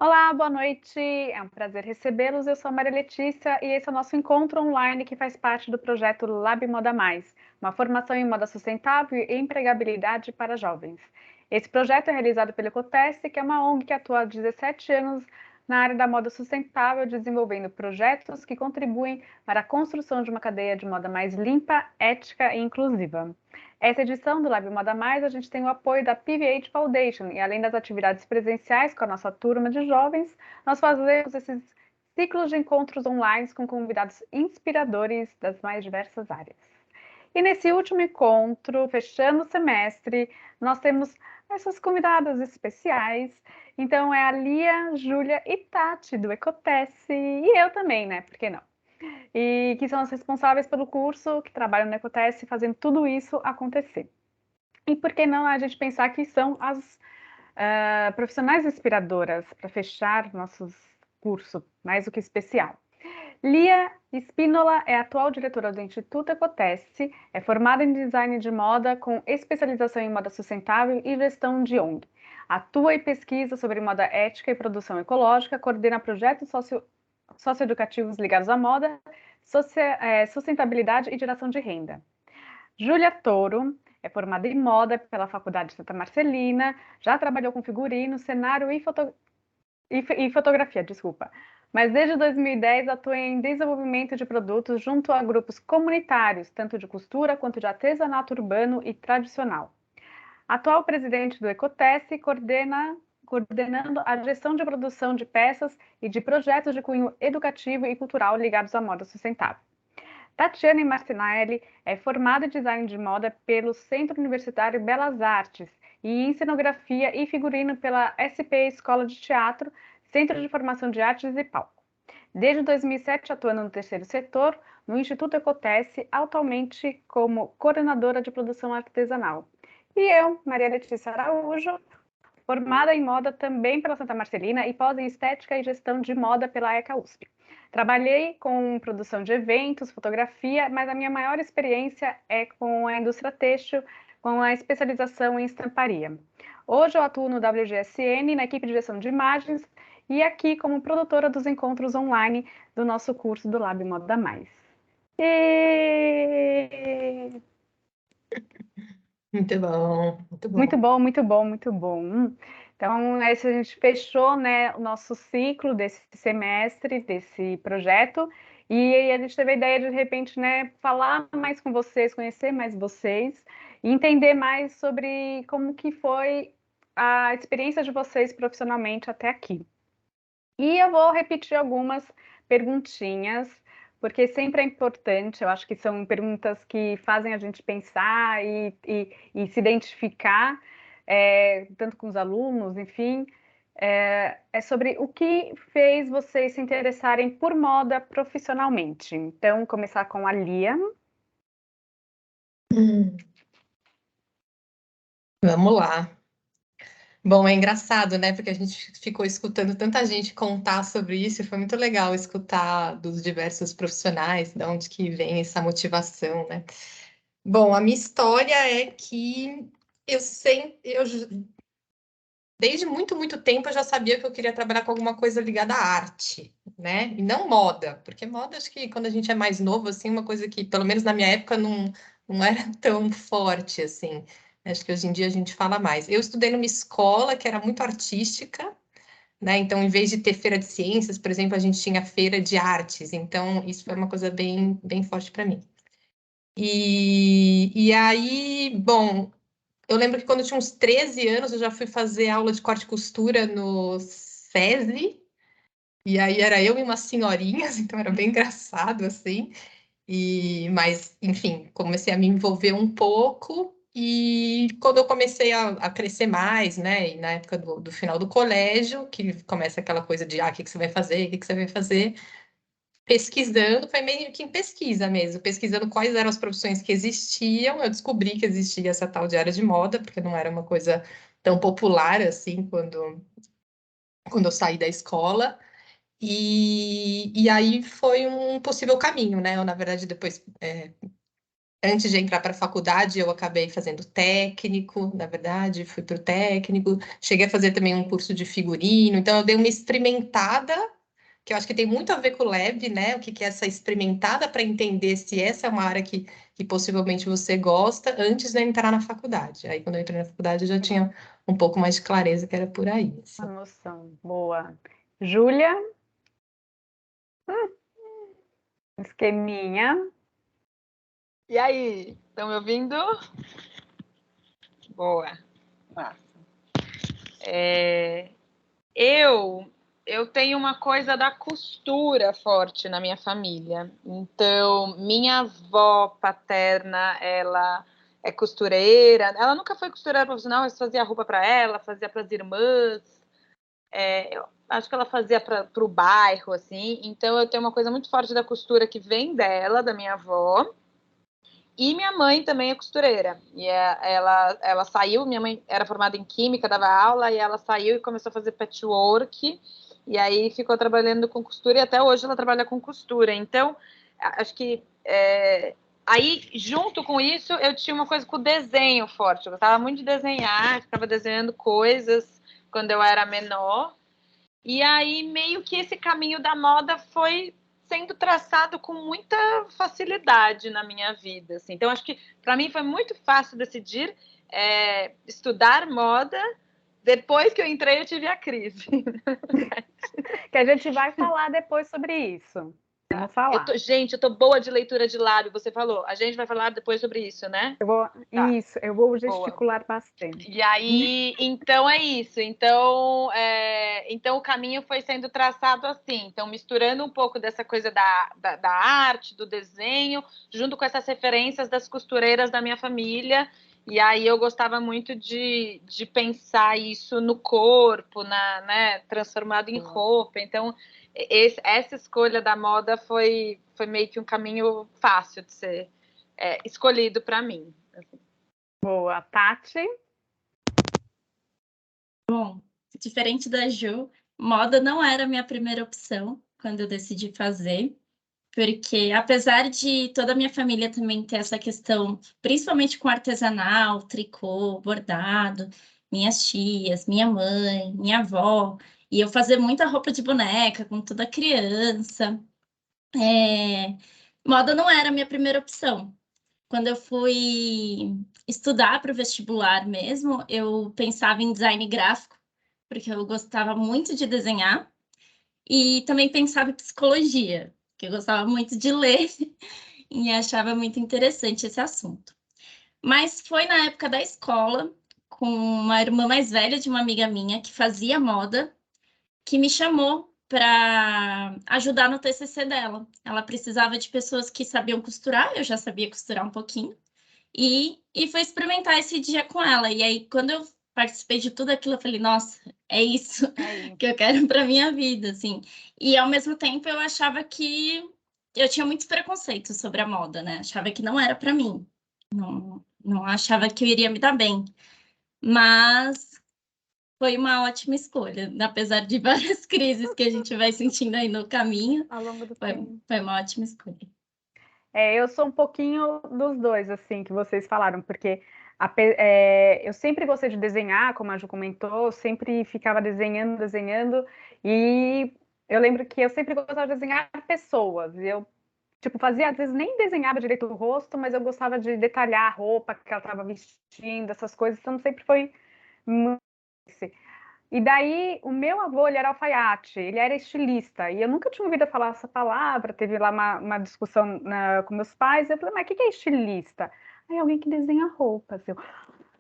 Olá, boa noite. É um prazer recebê-los. Eu sou a Maria Letícia e esse é o nosso encontro online que faz parte do projeto Lab Moda Mais, uma formação em moda sustentável e empregabilidade para jovens. Esse projeto é realizado pelo Ecoteste, que é uma ONG que atua há 17 anos na área da moda sustentável, desenvolvendo projetos que contribuem para a construção de uma cadeia de moda mais limpa, ética e inclusiva. Essa edição do Lab Moda Mais, a gente tem o apoio da PVH Foundation e além das atividades presenciais com a nossa turma de jovens, nós fazemos esses ciclos de encontros online com convidados inspiradores das mais diversas áreas. E nesse último encontro, fechando o semestre, nós temos essas convidadas especiais. Então é a Lia, Júlia e Tati do Ecotesse e eu também, né? Por que não? E que são as responsáveis pelo curso, que trabalham no Ecotesse fazendo tudo isso acontecer. E por que não a gente pensar que são as profissionais inspiradoras para fechar nossos curso mais do que especial. Lia Spínola é atual diretora do Instituto Ecotesse, é formada em design de moda com especialização em moda sustentável e gestão de ONG. Atua e pesquisa sobre moda ética e produção ecológica, coordena projetos socioeducativos ligados à moda, sustentabilidade e geração de renda. Júlia Toro é formada em moda pela Faculdade Santa Marcelina, já trabalhou com figurino, cenário e fotografia, desculpa. Mas desde 2010 atua em desenvolvimento de produtos junto a grupos comunitários, tanto de costura quanto de artesanato urbano e tradicional. Atual presidente do Ecotesse, coordenando a gestão de produção de peças e de projetos de cunho educativo e cultural ligados à moda sustentável. Tatiane Martinelli é formada em design de moda pelo Centro Universitário Belas Artes e em cenografia e figurino pela SP Escola de Teatro, Centro de Formação de Artes e Palco. Desde 2007 atuando no terceiro setor, no Instituto Ecotesse, atualmente como coordenadora de produção artesanal. E eu, Maria Letícia Araújo, formada em moda também pela Santa Marcelina e pós em estética e gestão de moda pela ECA USP. Trabalhei com produção de eventos, fotografia, mas a minha maior experiência é com a indústria têxtil, com a especialização em estamparia. Hoje eu atuo no WGSN, na equipe de direção de imagens, e aqui como produtora dos encontros online do nosso curso do Lab Moda Mais. E... Muito bom, muito Muito bom. bom, muito bom, muito bom. Então, esse a gente fechou, né, o nosso ciclo desse semestre, desse projeto, e aí a gente teve a ideia de repente, né, falar mais com vocês, conhecer mais vocês, e entender mais sobre como que foi a experiência de vocês profissionalmente até aqui. E eu vou repetir algumas perguntinhas, porque sempre é importante, eu acho que são perguntas que fazem a gente pensar e se identificar, tanto com os alunos, enfim. É sobre o que fez vocês se interessarem por moda profissionalmente. Então, começar com a Lia. Hum, Vamos lá. Bom, é engraçado, né? Porque a gente ficou escutando tanta gente contar sobre isso, e foi muito legal escutar dos diversos profissionais, de onde que vem essa motivação, né? Bom, a minha história é que desde muito, muito tempo eu já sabia que eu queria trabalhar com alguma coisa ligada à arte, né? E não moda, porque moda acho que quando a gente é mais novo, assim, uma coisa que, pelo menos na minha época, não era tão forte, assim. Acho que hoje em dia a gente fala mais. Eu estudei numa escola que era muito artística, né? Então, em vez de ter feira de ciências, por exemplo, a gente tinha feira de artes. Então, isso foi uma coisa bem, bem forte para mim. E aí, bom, eu lembro que quando eu tinha uns 13 anos, eu já fui fazer aula de corte e costura no SESI, e aí era eu e umas senhorinhas, então era bem engraçado, assim. Mas, enfim, comecei a me envolver um pouco, e quando eu comecei a crescer mais, né, e na época do final do colégio, que começa aquela coisa de, o que que você vai fazer, o que que você vai fazer, pesquisando, foi meio que em pesquisa mesmo, pesquisando quais eram as profissões que existiam. Eu descobri que existia essa tal de área de moda, porque não era uma coisa tão popular assim quando eu saí da escola. E aí foi um possível caminho, né? Eu, na verdade, depois Antes de entrar para a faculdade, eu acabei fazendo técnico, na verdade, fui para o técnico. Cheguei a fazer também um curso de figurino, então eu dei uma experimentada, que eu acho que tem muito a ver com o lab, né? O que que é essa experimentada para entender se essa é uma área que possivelmente você gosta antes de entrar na faculdade. Aí, quando eu entrei na faculdade, eu já tinha um pouco mais de clareza que era por aí, Uma assim. noção. Boa. Júlia, esqueminha. E aí, estão me ouvindo? Boa. Massa. Eu tenho uma coisa da costura forte na minha família. Então, minha avó paterna, ela é costureira. Ela nunca foi costureira profissional, mas fazia roupa para ela, fazia para as irmãs. Eu acho que ela fazia para o bairro, assim. Então, eu tenho uma coisa muito forte da costura que vem dela, da minha avó. E minha mãe também é costureira. E ela saiu, minha mãe era formada em química, dava aula, e ela saiu e começou a fazer patchwork. E aí ficou trabalhando com costura, e até hoje ela trabalha com costura. Então, acho que aí, junto com isso, eu tinha uma coisa com o desenho forte. Eu gostava muito de desenhar, ficava desenhando coisas quando eu era menor. E aí, meio que esse caminho da moda foi sendo traçado com muita facilidade na minha vida. Assim. Então, acho que para mim foi muito fácil decidir estudar moda. Depois que eu entrei, eu tive a crise. Que a gente vai falar depois sobre isso. Vamos falar. Gente, eu tô boa de leitura de lábio, você falou. A gente vai falar depois sobre isso, né? Eu vou Boa. gesticular bastante. E aí, então é isso. Então o caminho foi sendo traçado assim. Então, misturando um pouco dessa coisa da arte, do desenho, junto com essas referências das costureiras da minha família. E aí eu gostava muito de pensar isso no corpo, né, transformado em roupa. Então, essa escolha da moda foi meio que um caminho fácil de ser escolhido para mim. Assim. Boa. Tati? Bom, diferente da Ju, moda não era a minha primeira opção quando eu decidi fazer, porque apesar de toda a minha família também ter essa questão, principalmente com artesanal, tricô, bordado, minhas tias, minha mãe, minha avó, e eu fazer muita roupa de boneca com toda criança, moda não era a minha primeira opção. Quando eu fui estudar para o vestibular mesmo, eu pensava em design gráfico, porque eu gostava muito de desenhar, e também pensava em psicologia, que eu gostava muito de ler e achava muito interessante esse assunto. Mas foi na época da escola, com uma irmã mais velha de uma amiga minha que fazia moda, que me chamou para ajudar no TCC dela. Ela precisava de pessoas que sabiam costurar, eu já sabia costurar um pouquinho, e foi experimentar esse dia com ela. E aí, quando eu participei de tudo aquilo, eu falei, nossa, é isso que eu quero para minha vida, assim. E, ao mesmo tempo, eu achava que eu tinha muitos preconceitos sobre a moda, né? Achava que não era para mim. Não achava que eu iria me dar bem. Mas foi uma ótima escolha, apesar de várias crises que a gente vai sentindo aí no caminho. Ao longo do tempo. Foi uma ótima escolha. Eu sou um pouquinho dos dois, assim, que vocês falaram, porque eu sempre gostei de desenhar, como a Ju comentou, sempre ficava desenhando, e eu lembro que eu sempre gostava de desenhar pessoas, e eu, tipo, fazia, às vezes nem desenhava direito o rosto, mas eu gostava de detalhar a roupa que ela estava vestindo, essas coisas, então sempre foi muito. E daí, o meu avô, ele era alfaiate, ele era estilista, e eu nunca tinha ouvido falar essa palavra, teve lá uma discussão com meus pais, eu falei, mas o que é estilista? Aí, alguém que desenha roupas. Eu,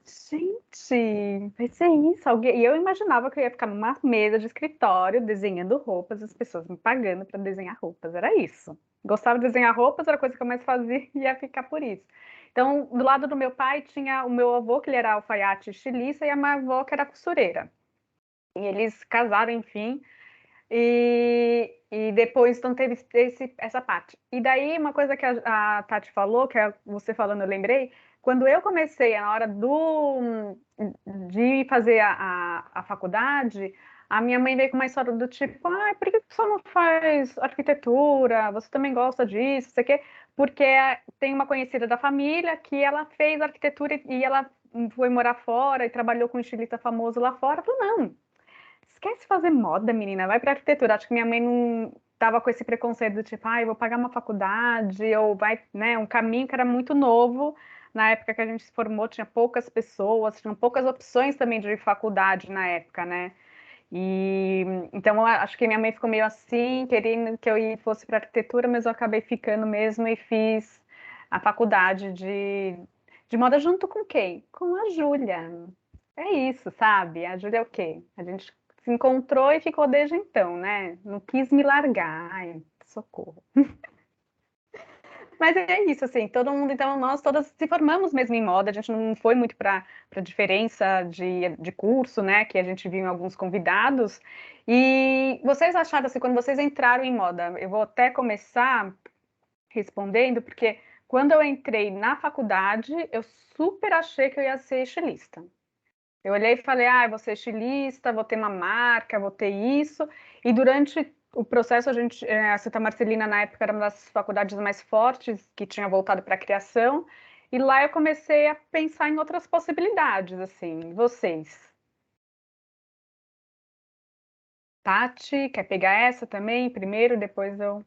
gente, vai ser isso? E eu imaginava que eu ia ficar numa mesa de escritório desenhando roupas, as pessoas me pagando para desenhar roupas, era isso. Gostava de desenhar roupas, era a coisa que eu mais fazia, e ia ficar por isso. Então, do lado do meu pai, tinha o meu avô, que ele era alfaiate estilista, e a minha avó, que era costureira. E eles casaram, enfim, e depois então teve essa parte. E daí, uma coisa que a Tati falou, que você falando, eu lembrei, quando eu comecei, na hora de fazer a faculdade, a minha mãe veio com uma história do tipo, ah, por que você não faz arquitetura? Você também gosta disso, não sei o quê? Porque tem uma conhecida da família que ela fez arquitetura e ela foi morar fora e trabalhou com um estilista famoso lá fora. Eu falei, não, esquece fazer moda, menina, vai para arquitetura. Acho que minha mãe não tava com esse preconceito do tipo, ah, eu vou pagar uma faculdade, ou vai, né, um caminho que era muito novo. Na época que a gente se formou, tinha poucas pessoas, tinham poucas opções também de faculdade na época, né? E então eu acho que minha mãe ficou meio assim, querendo que eu fosse para arquitetura, mas eu acabei ficando mesmo e fiz a faculdade de moda junto com quem? Com a Júlia. É isso, sabe? A Júlia é o quê? A gente se encontrou e ficou desde então, né? Não quis me largar. Ai, socorro. Mas é isso, assim, todo mundo, então, nós todas se formamos mesmo em moda, a gente não foi muito para diferença de curso, né, que a gente viu em alguns convidados. E vocês acharam, assim, quando vocês entraram em moda, eu vou até começar respondendo, porque quando eu entrei na faculdade, eu super achei que eu ia ser estilista. Eu olhei e falei, ah, eu vou ser estilista, vou ter uma marca, vou ter isso. E durante o processo, a Santa Marcelina, na época, era uma das faculdades mais fortes, que tinha voltado para a criação. E lá eu comecei a pensar em outras possibilidades, assim. Vocês? Tati, quer pegar essa também? Primeiro, depois eu...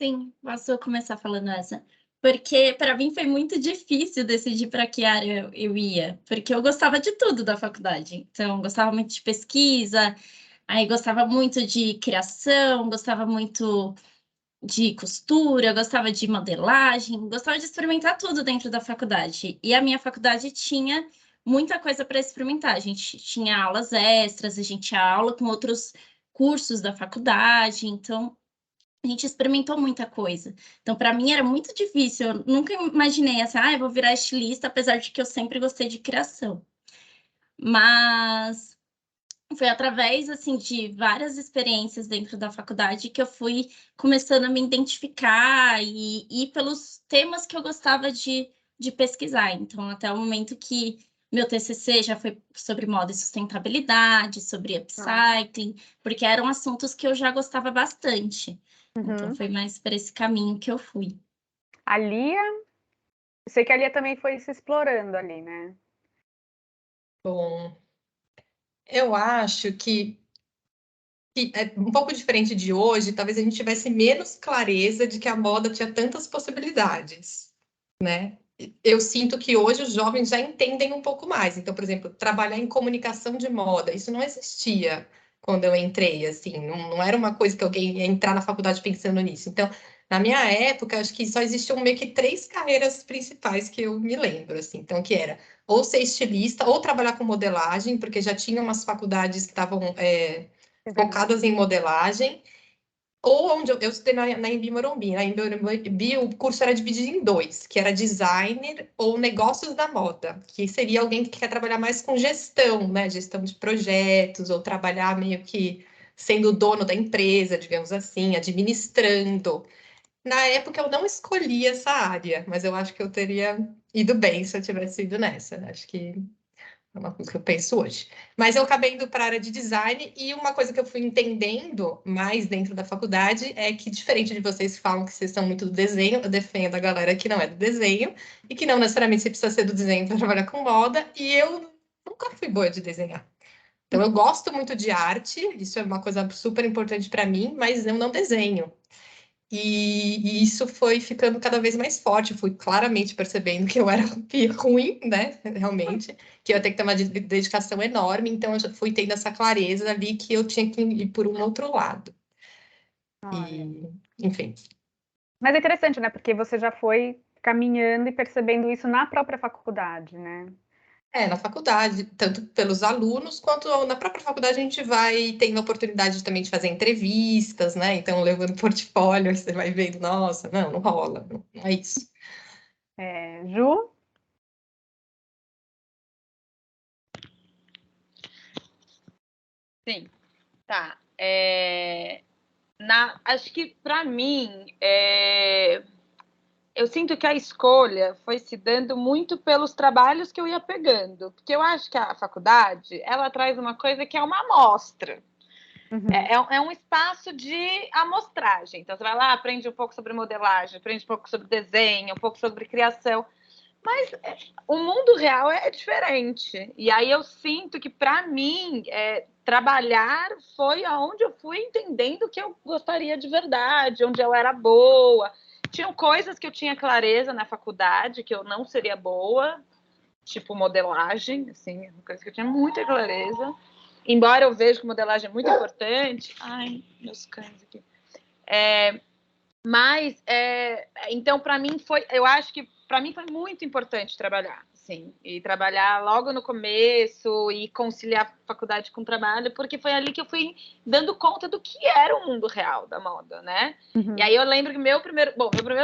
Sim, posso começar falando essa. Porque para mim foi muito difícil decidir para que área eu ia, porque eu gostava de tudo da faculdade. Então, gostava muito de pesquisa, aí gostava muito de criação, gostava muito de costura, gostava de modelagem, gostava de experimentar tudo dentro da faculdade. E a minha faculdade tinha muita coisa para experimentar. A gente tinha aulas extras, a gente tinha aula com outros cursos da faculdade, então a gente experimentou muita coisa. Então, para mim era muito difícil. Eu nunca imaginei assim, ah, eu vou virar estilista, apesar de que eu sempre gostei de criação. Mas foi através assim de várias experiências dentro da faculdade que eu fui começando a me identificar e pelos temas que eu gostava de pesquisar. Então, até o momento que meu TCC já foi sobre moda e sustentabilidade, sobre Ah, upcycling, porque eram assuntos que eu já gostava bastante. Então, uhum. foi mais por esse caminho que eu fui. A Lia, eu sei que a Lia também foi se explorando ali, né? Bom, eu acho que é um pouco diferente de hoje, talvez a gente tivesse menos clareza de que a moda tinha tantas possibilidades, né? Eu sinto que hoje os jovens já entendem um pouco mais. Então, por exemplo, trabalhar em comunicação de moda, isso não existia quando eu entrei, assim, não era uma coisa que alguém ia entrar na faculdade pensando nisso. Então, na minha época, acho que só existiam meio que três carreiras principais que eu me lembro, assim. Então, que era ou ser estilista, ou trabalhar com modelagem, porque já tinha umas faculdades que estavam É verdade. focadas em modelagem, ou onde eu estudei na Embi Morumbi. Na Embi Morumbi, o curso era dividido em dois, que era designer ou negócios da moda, que seria alguém que quer trabalhar mais com gestão, né? Gestão de projetos, ou trabalhar meio que sendo o dono da empresa, digamos assim, administrando. Na época eu não escolhi essa área, mas eu acho que eu teria ido bem se eu tivesse ido nessa. Acho que é uma coisa que eu penso hoje. Mas eu acabei indo para a área de design e uma coisa que eu fui entendendo mais dentro da faculdade é que, diferente de vocês que falam que vocês são muito do desenho, eu defendo a galera que não é do desenho e que não necessariamente você precisa ser do desenho para trabalhar com moda. E eu nunca fui boa de desenhar. Então, eu gosto muito de arte, isso é uma coisa super importante para mim, mas eu não desenho. E isso foi ficando cada vez mais forte. Eu fui claramente percebendo que eu era ruim, né? Realmente, que eu ia ter que ter uma dedicação enorme. Então, eu já fui tendo essa clareza ali que eu tinha que ir por um outro lado. Olha. E, enfim. Mas é interessante, né? Porque você já foi caminhando e percebendo isso na própria faculdade, né? Na faculdade, tanto pelos alunos quanto na própria faculdade, a gente vai tendo a oportunidade também de fazer entrevistas, né? Então, levando portfólio, você vai vendo, nossa, não rola, não é isso. Ju? Sim, tá. Acho que para mim, eu sinto que a escolha foi se dando muito pelos trabalhos que eu ia pegando, porque eu acho que a faculdade, ela traz uma coisa que é uma amostra. Uhum. É um espaço de amostragem. Então, você vai lá, aprende um pouco sobre modelagem, aprende um pouco sobre desenho, um pouco sobre criação. Mas o mundo real é diferente. E aí eu sinto que, para mim, trabalhar foi aonde eu fui entendendo o que eu gostaria de verdade, onde eu era boa. Tinham coisas que eu tinha clareza na faculdade, que eu não seria boa, tipo modelagem, assim, uma coisa que eu tinha muita clareza. Embora eu veja que modelagem é muito importante. Ai, meus cães aqui. Então, para mim, eu acho que para mim foi muito importante trabalhar, sim, e trabalhar logo no começo e conciliar faculdade com trabalho, porque foi ali que eu fui dando conta do que era o mundo real da moda, né? Uhum. E aí eu lembro que meu primeiro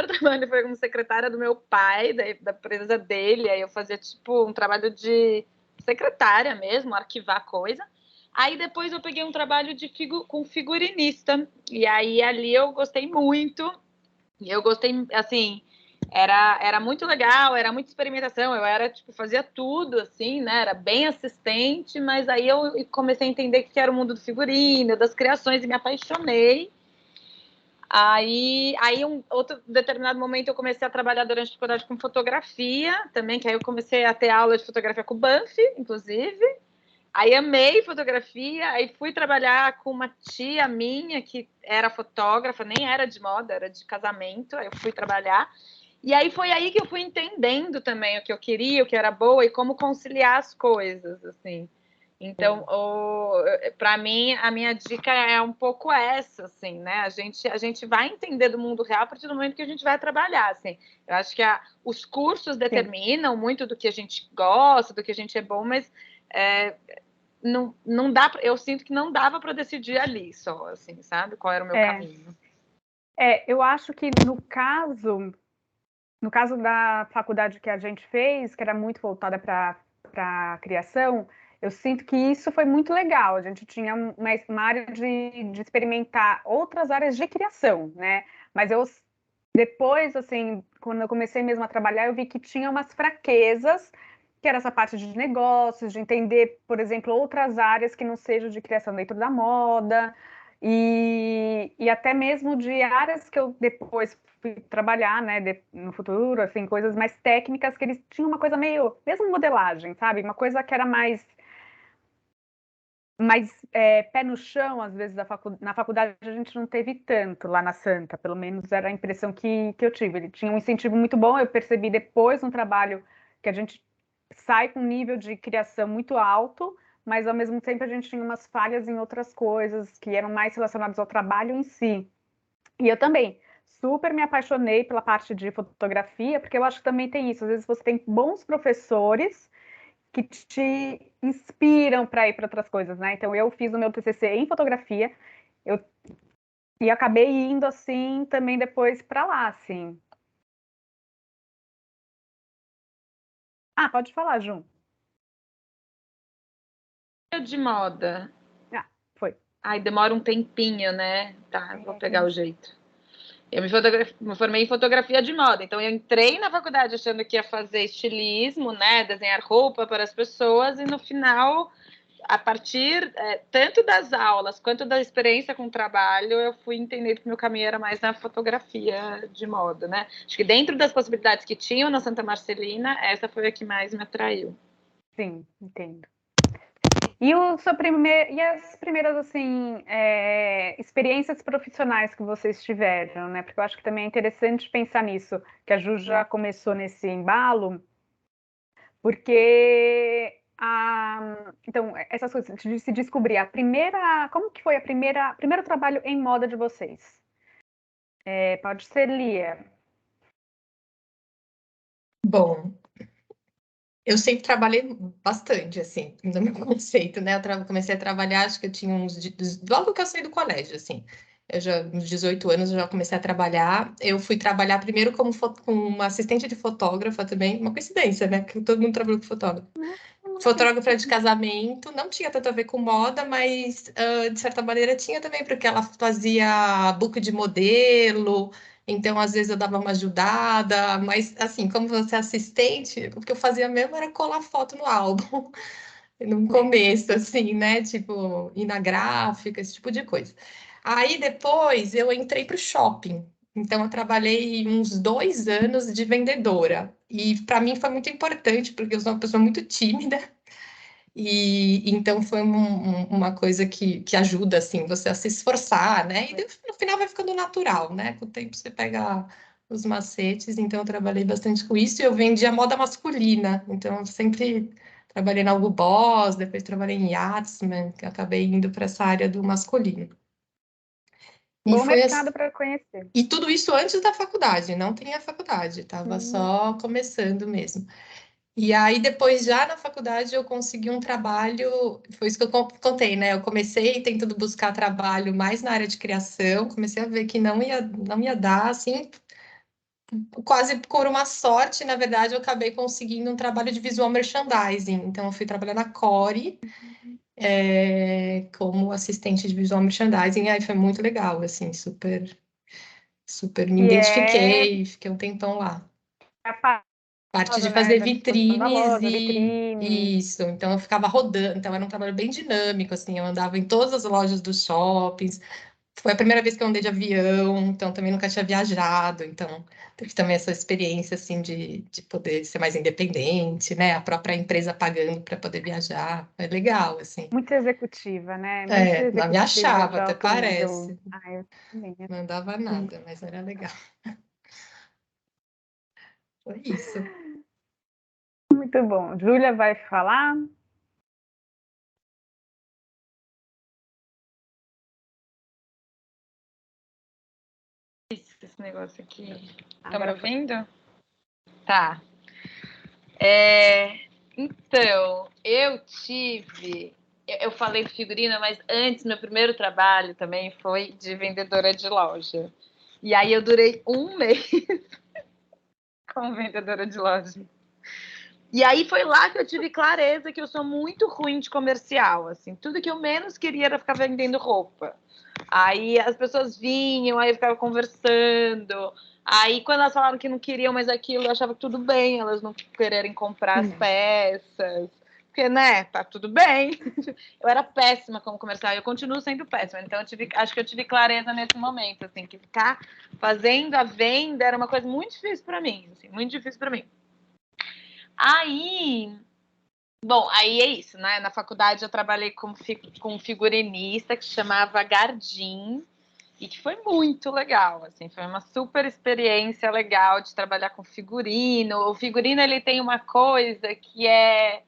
trabalho foi como secretária do meu pai, da empresa dele, aí eu fazia tipo um trabalho de secretária mesmo, arquivar coisa. Aí depois eu peguei um trabalho com figurinista, e aí ali eu gostei muito, e eu gostei, assim, era muito legal, era muita experimentação, eu era, tipo, fazia tudo, assim, né, era bem assistente, mas aí eu comecei a entender que era o mundo do figurino, das criações, e me apaixonei. Aí um outro determinado momento eu comecei a trabalhar durante a faculdade com fotografia também, que aí eu comecei a ter aula de fotografia com o Banff, inclusive. Aí amei fotografia, aí fui trabalhar com uma tia minha que era fotógrafa, nem era de moda, era de casamento, aí eu fui trabalhar. E aí foi aí que eu fui entendendo também o que eu queria, o que era boa e como conciliar as coisas, assim. Então, para mim, a minha dica é um pouco essa, assim, né? A gente vai entender do mundo real a partir do momento que a gente vai trabalhar, assim. Eu acho que os cursos determinam muito do que a gente gosta, do que a gente é bom, mas não dá, eu sinto que não dava para decidir ali só, assim, sabe? Qual era o meu caminho. Eu acho que no caso da faculdade que a gente fez, que era muito voltada para a criação, eu sinto que isso foi muito legal. A gente tinha uma área de experimentar outras áreas de criação, né? Mas depois, assim, quando eu comecei mesmo a trabalhar, eu vi que tinha umas fraquezas, que era essa parte de negócios, de entender, por exemplo, outras áreas que não sejam de criação dentro da moda, e até mesmo de áreas que eu depois fui trabalhar, né, no futuro, assim, coisas mais técnicas, que eles tinham uma coisa meio, mesmo modelagem, sabe? Uma coisa que era mais pé no chão, às vezes, na faculdade a gente não teve tanto lá na Santa, pelo menos era a impressão que eu tive. Ele tinha um incentivo muito bom, eu percebi depois um trabalho que a gente sai com um nível de criação muito alto, mas ao mesmo tempo a gente tinha umas falhas em outras coisas que eram mais relacionadas ao trabalho em si. E eu também super me apaixonei pela parte de fotografia, porque eu acho que também tem isso, às vezes você tem bons professores que te inspiram para ir para outras coisas, né? Então eu fiz o meu TCC em fotografia, e acabei indo assim também depois para lá, assim. Ah, pode falar, Jun. De moda. Ah, foi. Ai, demora um tempinho, né? Tá, vou pegar o jeito. Eu me formei em fotografia de moda, então eu entrei na faculdade achando que ia fazer estilismo, né? Desenhar roupa para as pessoas, e no final, a partir tanto das aulas quanto da experiência com o trabalho, eu fui entender que meu caminho era mais na fotografia de moda, né? Acho que dentro das possibilidades que tinham na Santa Marcelina, essa foi a que mais me atraiu. Sim, entendo. E as primeiras assim experiências profissionais que vocês tiveram, né? Porque eu acho que também é interessante pensar nisso, que a Ju já começou nesse embalo, porque então essas coisas de se descobrir como que foi primeiro trabalho em moda de vocês? Pode ser Lia. Bom, eu sempre trabalhei bastante, assim, no meu conceito, né? Comecei a trabalhar, acho que eu tinha logo que eu saí do colégio, assim. Uns 18 anos, eu já comecei a trabalhar. Eu fui trabalhar primeiro como uma assistente de fotógrafa também, uma coincidência, né? Que todo mundo trabalhou com fotógrafo. Fotógrafa de casamento, não tinha tanto a ver com moda, mas de certa maneira tinha também, porque ela fazia book de modelo, Então, às vezes eu dava uma ajudada, mas assim, como você é assistente, o que eu fazia mesmo era colar foto no álbum, no começo, assim, né? Tipo, ir na gráfica, esse tipo de coisa. Aí depois eu entrei para o shopping. Então, eu trabalhei uns 2 anos de vendedora. E para mim foi muito importante, porque eu sou uma pessoa muito tímida. E então foi uma coisa que ajuda, assim, você a se esforçar, né? E no final vai ficando natural, né? Com o tempo você pega os macetes. Então, eu trabalhei bastante com isso. E eu vendia moda masculina. Então, eu sempre trabalhei na Hugo Boss, depois trabalhei em Yachtsman, que eu acabei indo para essa área do masculino. E Bom foi mercado para conhecer. e tudo isso antes da faculdade, não tinha faculdade, estava Uhum. só começando mesmo. E aí, depois, já na faculdade, eu consegui um trabalho, foi isso que eu contei, né? Eu comecei tentando buscar trabalho mais na área de criação, comecei a ver que não ia dar, assim, quase por uma sorte, na verdade, eu acabei conseguindo um trabalho de visual merchandising. Então, eu fui trabalhar na Core, como assistente de visual merchandising, e aí foi muito legal, assim, super, super me E é identifiquei, fiquei um tempão lá. a parte, Parte de né, fazer da disposição da vitrines loja, e vitrine. isso. Então eu ficava rodando, então era um trabalho bem dinâmico, assim, eu andava em todas as lojas dos shoppings. Foi a primeira vez que eu andei de avião, então também nunca tinha viajado, então teve também essa experiência assim de poder ser mais independente, né? A própria empresa pagando para poder viajar. É legal, assim. Muito executiva, né? Muito Não me executiva achava, de até alto nível. parece. Ah, eu também. Não andava nada, mas era legal. Foi isso. Muito bom. Júlia vai falar? Esse negócio aqui. Tá me Agora foi. ouvindo? Tá. Então, eu falei de figurino, mas antes, meu primeiro trabalho também foi de vendedora de loja. E aí eu durei um mês como vendedora de loja. E aí foi lá que eu tive clareza que eu sou muito ruim de comercial, assim. Tudo que eu menos queria era ficar vendendo roupa. Aí as pessoas vinham, aí eu ficava conversando. Aí quando elas falaram que não queriam mais aquilo, eu achava que tudo bem, elas não quererem comprar as peças. Porque, né, tá tudo bem. Eu era péssima como comercial, eu continuo sendo péssima. Então acho que eu tive clareza nesse momento, assim, que ficar fazendo a venda era uma coisa muito difícil para mim, assim, muito difícil para mim. Aí é isso, né? Na faculdade eu trabalhei com um figurinista que se chamava Gardim e que foi muito legal, assim, foi uma super experiência legal de trabalhar com figurino. O figurino, ele tem uma coisa que é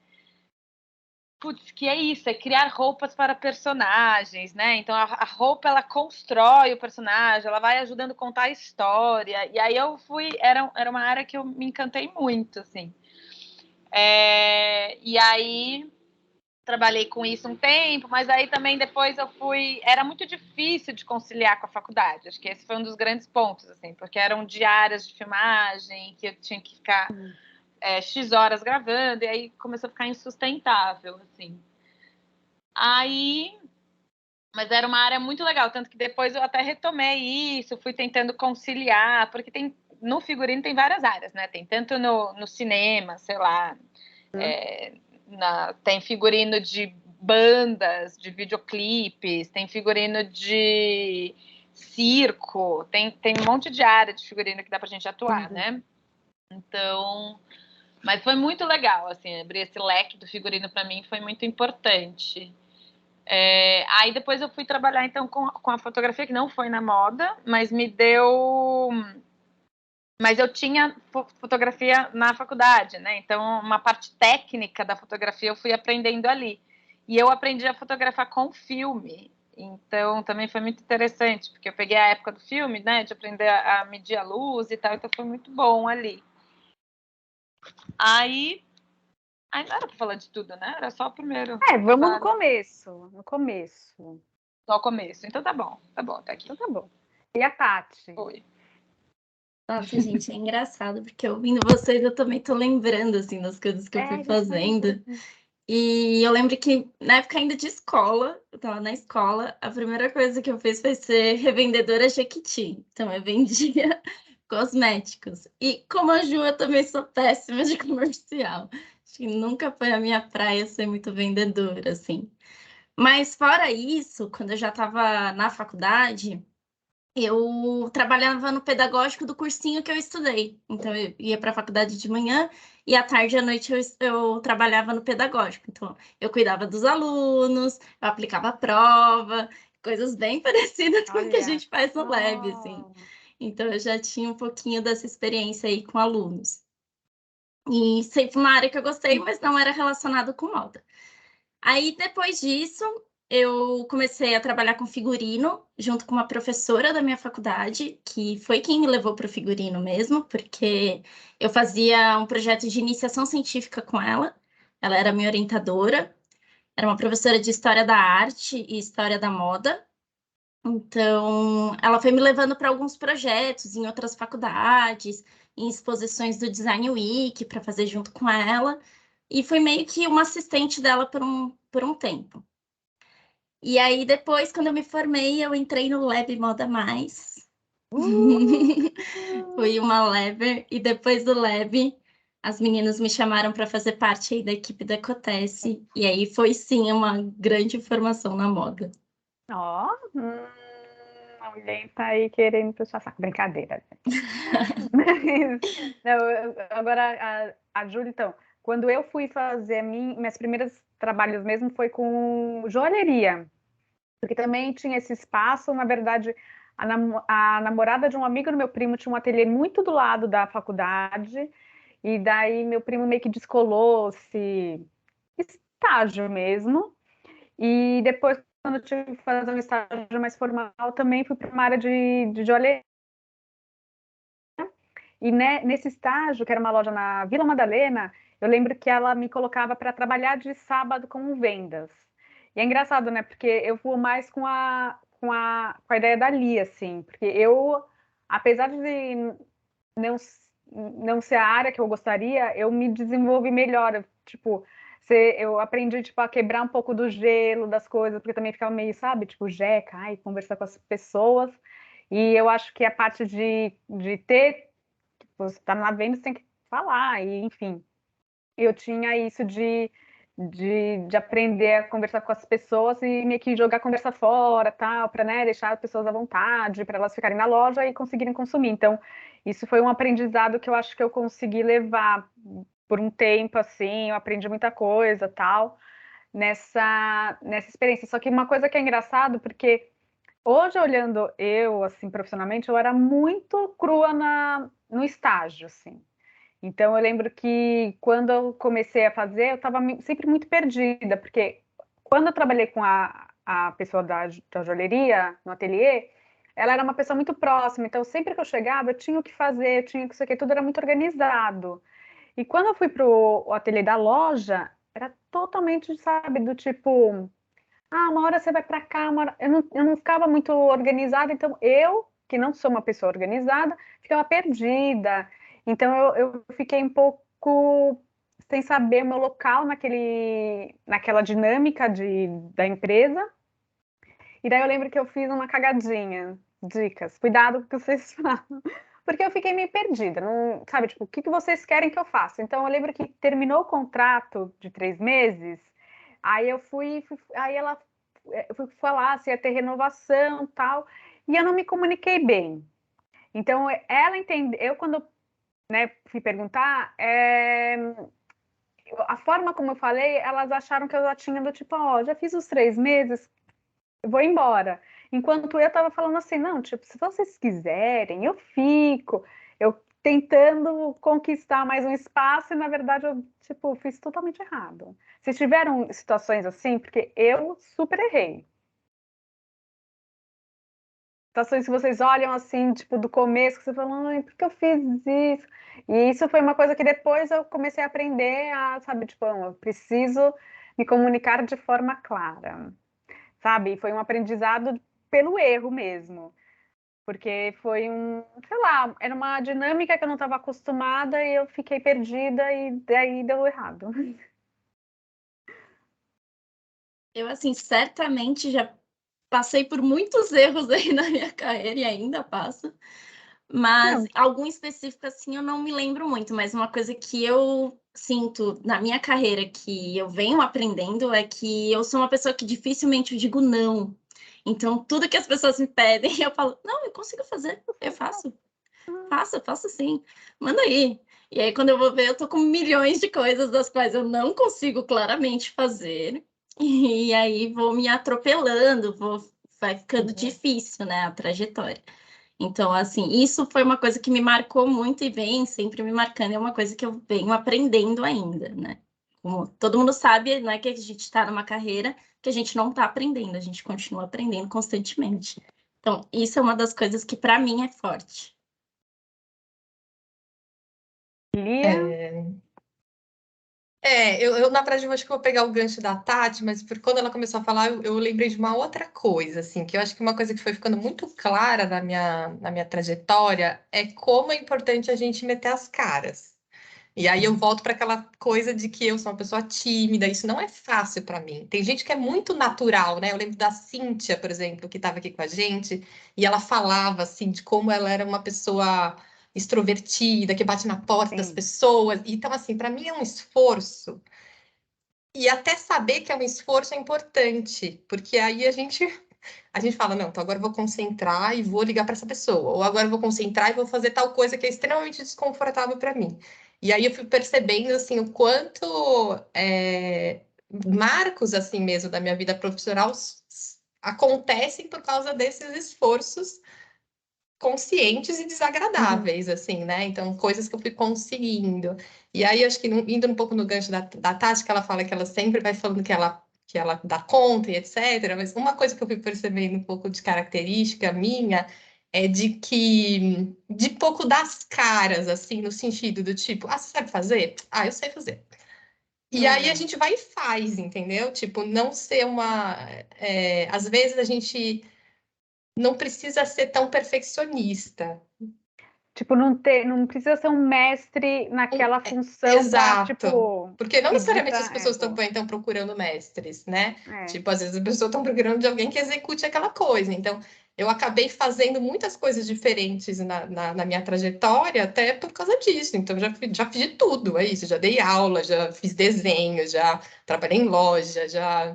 isso, é criar roupas para personagens, né? Então a roupa, ela constrói o personagem, ela vai ajudando a contar a história. E aí era uma área que eu me encantei muito, assim. E aí trabalhei com isso um tempo, mas aí também depois era muito difícil de conciliar com a faculdade. Acho que esse foi um dos grandes pontos, assim, porque eram diárias de filmagem que eu tinha que ficar X horas gravando, e aí começou a ficar insustentável, assim. Mas era uma área muito legal, tanto que depois eu até retomei isso, fui tentando conciliar, porque no figurino tem várias áreas, né? Tem tanto no cinema, sei lá, tem figurino de bandas, de videoclipes, tem figurino de circo, tem um monte de área de figurino que dá pra gente atuar, né? Então, mas foi muito legal, assim, abrir esse leque do figurino para mim foi muito importante. Aí depois eu fui trabalhar então com a fotografia, que não foi na moda, mas me deu. Mas eu tinha fotografia na faculdade, né? Então, uma parte técnica da fotografia eu fui aprendendo ali. E eu aprendi a fotografar com filme. Então, também foi muito interessante, porque eu peguei a época do filme, né? De aprender a medir a luz e tal, então foi muito bom ali. Aí não era para falar de tudo, né? Era só o primeiro. Vamos no começo. No começo. Só o começo. Então tá bom, tá aqui. Então tá bom. E a Tati? Oi. Nossa, gente, é engraçado, porque ouvindo vocês eu também tô lembrando, assim, das coisas que eu fui fazendo. E eu lembro que na época ainda de escola, eu estava na escola, a primeira coisa que eu fiz foi ser revendedora Jequiti. Então eu vendia cosméticos. E como a Ju, eu também sou péssima de comercial. Acho que nunca foi a minha praia ser muito vendedora, assim. Mas fora isso, quando eu já estava na faculdade, eu trabalhava no pedagógico do cursinho que eu estudei. Então, eu ia para a faculdade de manhã e à tarde e à noite eu trabalhava no pedagógico. Então, eu cuidava dos alunos, eu aplicava a prova, coisas bem parecidas com o que a Olha, gente faz no lab, assim. oh, Então, eu já tinha um pouquinho dessa experiência aí com alunos. E sempre uma área que eu gostei, mas não era relacionado com moda. Aí, depois disso, eu comecei a trabalhar com figurino, junto com uma professora da minha faculdade, que foi quem me levou para o figurino mesmo, porque eu fazia um projeto de iniciação científica com ela. Ela era minha orientadora, era uma professora de História da Arte e História da Moda. Então, ela foi me levando para alguns projetos em outras faculdades, em exposições do Design Week, para fazer junto com ela. E foi meio que uma assistente dela por um tempo. E aí, depois, quando eu me formei, eu entrei no Lab Moda Mais. uh, Fui uma Labber. E depois do Lab, as meninas me chamaram para fazer parte aí da equipe da Ecotesse. E aí foi, sim, uma grande formação na moda. ó, alguém tá aí querendo puxar saco. Brincadeira, gente. Não, agora, a Júlia, então, quando eu fui fazer minhas primeiros trabalhos mesmo foi com joalheria, porque também tinha esse espaço, na verdade, a namorada de um amigo do meu primo tinha um ateliê muito do lado da faculdade, e daí meu primo meio que descolou-se, estágio mesmo, e depois, quando eu tive que fazer um estágio mais formal, também fui para uma área de joalheria. E nesse estágio, que era uma loja na Vila Madalena, eu lembro que ela me colocava para trabalhar de sábado com vendas. E é engraçado, né? Porque eu vou mais com a ideia da Lia, assim. Porque eu, apesar de não, não ser a área que eu gostaria, eu me desenvolvi melhor. Tipo, eu aprendi tipo, a quebrar um pouco do gelo das coisas, porque também ficava meio, sabe, tipo, jeca, ai, conversar com as pessoas. E eu acho que a parte de ter você está na venda, você tem que falar, e enfim. Eu tinha isso de aprender a conversar com as pessoas e meio que jogar a conversa fora, tal, para, né, deixar as pessoas à vontade, para elas ficarem na loja e conseguirem consumir. Então, isso foi um aprendizado que eu acho que eu consegui levar por um tempo, assim, eu aprendi muita coisa, tal, nessa experiência. Só que uma coisa que é engraçado, porque hoje, olhando eu, assim, profissionalmente, eu era muito crua no estágio, assim. Então, eu lembro que quando eu comecei a fazer, eu estava sempre muito perdida, porque quando eu trabalhei com a pessoa da joalheria, no ateliê, ela era uma pessoa muito próxima, então sempre que eu chegava, eu tinha o que fazer, eu tinha o que isso aqui, tudo era muito organizado. E quando eu fui para o ateliê da loja, era totalmente, sabe, do tipo, uma hora você vai para cá, uma hora... eu não ficava muito organizada, então eu, que não sou uma pessoa organizada, ficava perdida. Então eu fiquei um pouco sem saber o meu local naquela dinâmica da empresa. E daí eu lembro que eu fiz uma cagadinha. Dicas, cuidado com o que vocês falam. Porque eu fiquei meio perdida, não, sabe, tipo, o que vocês querem que eu faça? Então eu lembro que terminou o contrato de 3 meses, aí aí ela eu fui falar se ia ter renovação e tal, e eu não me comuniquei bem. Então, ela entendeu, eu quando, né, fui perguntar, a forma como eu falei, elas acharam que eu já tinha do tipo, ó, já fiz os 3 meses, eu vou embora. Enquanto eu estava falando assim, não, tipo, se vocês quiserem, eu fico. Eu tentando conquistar mais um espaço e, na verdade, eu, tipo, fiz totalmente errado. Vocês tiveram situações assim? Porque eu super errei. Situações que vocês olham assim, tipo, do começo, que você fala, ai, por que eu fiz isso? E isso foi uma coisa que depois eu comecei a aprender a, sabe, tipo, eu preciso me comunicar de forma clara, sabe? Foi um aprendizado pelo erro mesmo, porque foi sei lá, era uma dinâmica que eu não estava acostumada e eu fiquei perdida e daí deu errado. Eu, assim, certamente já passei por muitos erros aí na minha carreira e ainda passo. Mas algum específico, assim, eu não me lembro muito. Mas uma coisa que eu sinto na minha carreira que eu venho aprendendo é que eu sou uma pessoa que dificilmente eu digo não. Então, tudo que as pessoas me pedem, eu falo, não, eu consigo fazer, eu faço. Faço sim, manda aí. E aí, quando eu vou ver, eu tô com milhões de coisas das quais eu não consigo claramente fazer. E aí, vou me atropelando, vai ficando difícil, né, a trajetória. Então, assim, isso foi uma coisa que me marcou muito e vem sempre me marcando. É uma coisa que eu venho aprendendo ainda, né? Como todo mundo sabe, não é que a gente está numa carreira que a gente não está aprendendo, a gente continua aprendendo constantemente. Então, isso é uma das coisas que, para mim, é forte. Lia? Eu na verdade, eu acho que eu vou pegar o gancho da Tati, mas quando ela começou a falar, eu lembrei de uma outra coisa, assim, que eu acho que uma coisa que foi ficando muito clara na minha trajetória é como é importante a gente meter as caras. E aí eu volto para aquela coisa de que eu sou uma pessoa tímida, isso não é fácil para mim. Tem gente que é muito natural, né? Eu lembro da Cíntia, por exemplo, que estava aqui com a gente, e ela falava assim de como ela era uma pessoa extrovertida, que bate na porta das pessoas. Então, assim, para mim é um esforço. E até saber que é um esforço é importante, porque aí a gente fala, não, então agora eu vou concentrar e vou ligar para essa pessoa, ou agora eu vou concentrar e vou fazer tal coisa que é extremamente desconfortável para mim. E aí eu fui percebendo assim o quanto marcos assim mesmo da minha vida profissional acontecem por causa desses esforços conscientes e desagradáveis, assim, né? Então, coisas que eu fui conseguindo. E aí, acho que indo um pouco no gancho da Tati, que ela fala que ela sempre vai falando que ela dá conta e etc. Mas uma coisa que eu fui percebendo um pouco de característica minha é de pouco das caras, assim, no sentido do tipo, você sabe fazer? Eu sei fazer. E aí a gente vai e faz, entendeu? Tipo, não ser às vezes a gente não precisa ser tão perfeccionista. Tipo, não precisa ser um mestre naquela função para, Exato. tipo, Porque não pedir necessariamente para... as pessoas também estão procurando mestres, né? Tipo, às vezes as pessoas estão procurando de alguém que execute aquela coisa. Então, eu acabei fazendo muitas coisas diferentes na minha trajetória, até por causa disso. Então, já fiz de tudo, é isso. Já dei aula, já fiz desenho, já trabalhei em loja,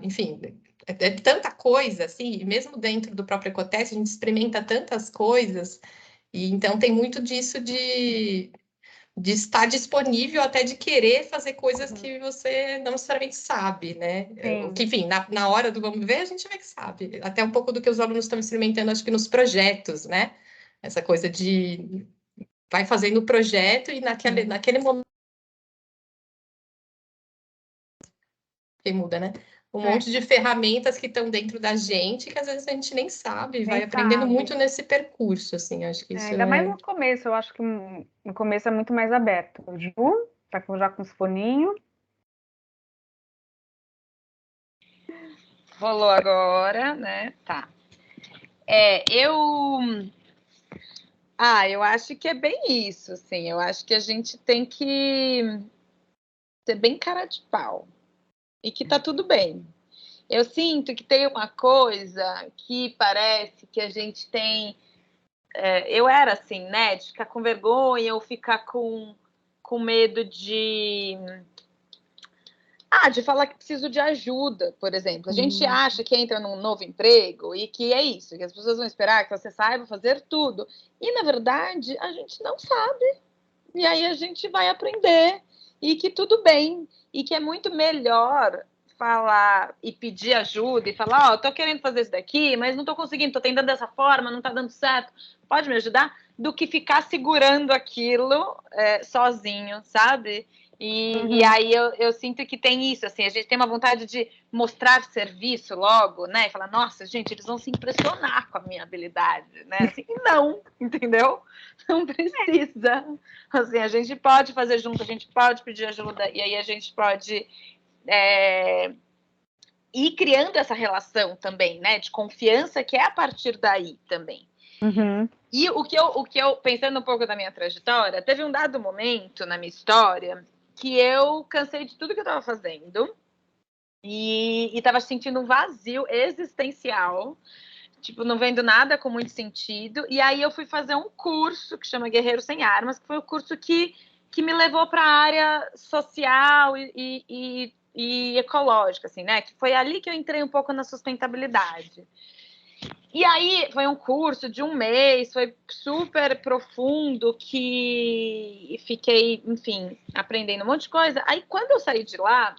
enfim, é tanta coisa, assim, e mesmo dentro do próprio Ecoteste, a gente experimenta tantas coisas. E então tem muito disso de estar disponível, até de querer fazer coisas que você não necessariamente sabe, né? Que, enfim, na hora do vamos ver, a gente vê que sabe. Até um pouco do que os alunos estão experimentando, acho que nos projetos, né? Essa coisa de vai fazendo o projeto e naquele momento que muda, né? Um monte de ferramentas que estão dentro da gente que às vezes a gente nem sabe, vai aprendendo muito nesse percurso, assim, acho que isso ainda mais no começo, eu acho que no começo é muito mais aberto. O Ju tá já com os foninhos. Rolou agora, né? Tá. Eu acho que é bem isso, assim. Eu acho que a gente tem que ser bem cara de pau e que tá tudo bem. Eu sinto que tem uma coisa que parece que a gente tem. Eu era assim, né? De ficar com vergonha ou ficar com medo de falar que preciso de ajuda, por exemplo. A gente acha que entra num novo emprego e que é isso, que as pessoas vão esperar que você saiba fazer tudo. E, na verdade, a gente não sabe. E aí a gente vai aprender. E que tudo bem. E que é muito melhor falar e pedir ajuda e falar, tô querendo fazer isso daqui, mas não tô conseguindo, tô tentando dessa forma, não tá dando certo. Pode me ajudar? Do que ficar segurando aquilo sozinho, sabe? E aí eu sinto que tem isso, assim, a gente tem uma vontade de mostrar serviço logo, né? E falar, nossa, gente, eles vão se impressionar com a minha habilidade, né? Assim, não, entendeu? Não precisa. Assim, a gente pode fazer junto, a gente pode pedir ajuda, e aí a gente pode ir criando essa relação também, né? De confiança, que é a partir daí também. E o que eu, pensando um pouco da minha trajetória, teve um dado momento na minha história que eu cansei de tudo que eu estava fazendo E estava sentindo um vazio existencial, tipo, não vendo nada com muito sentido. E aí eu fui fazer um curso que chama Guerreiro Sem Armas, que foi o curso que me levou para a área social e ecológica, assim, né? Que foi ali que eu entrei um pouco na sustentabilidade. E aí foi um curso de 1 mês, foi super profundo, que fiquei, enfim, aprendendo um monte de coisa. Aí quando eu saí de lá,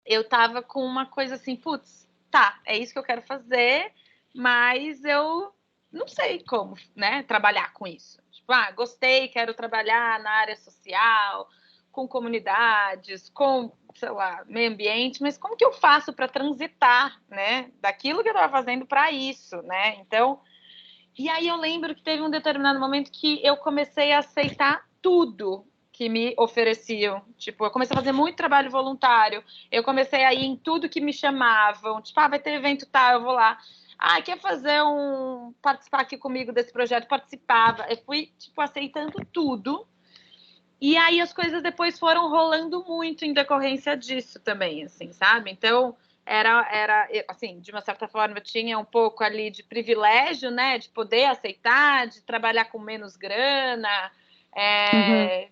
eu tava com uma coisa assim, putz, tá, é isso que eu quero fazer, mas eu não sei como, né, trabalhar com isso. Tipo, gostei, quero trabalhar na área social, com comunidades, com, sei lá, meio ambiente, mas como que eu faço para transitar, né, daquilo que eu estava fazendo para isso, né? Então, e aí eu lembro que teve um determinado momento que eu comecei a aceitar tudo que me ofereciam. Tipo, eu comecei a fazer muito trabalho voluntário. Eu comecei a ir em tudo que me chamavam. Tipo, vai ter evento tal, eu vou lá. Quer fazer participar aqui comigo desse projeto? Participava. Eu fui, tipo, aceitando tudo. E aí as coisas depois foram rolando muito em decorrência disso também, assim, sabe? Então, era assim, de uma certa forma, eu tinha um pouco ali de privilégio, né? De poder aceitar, de trabalhar com menos grana.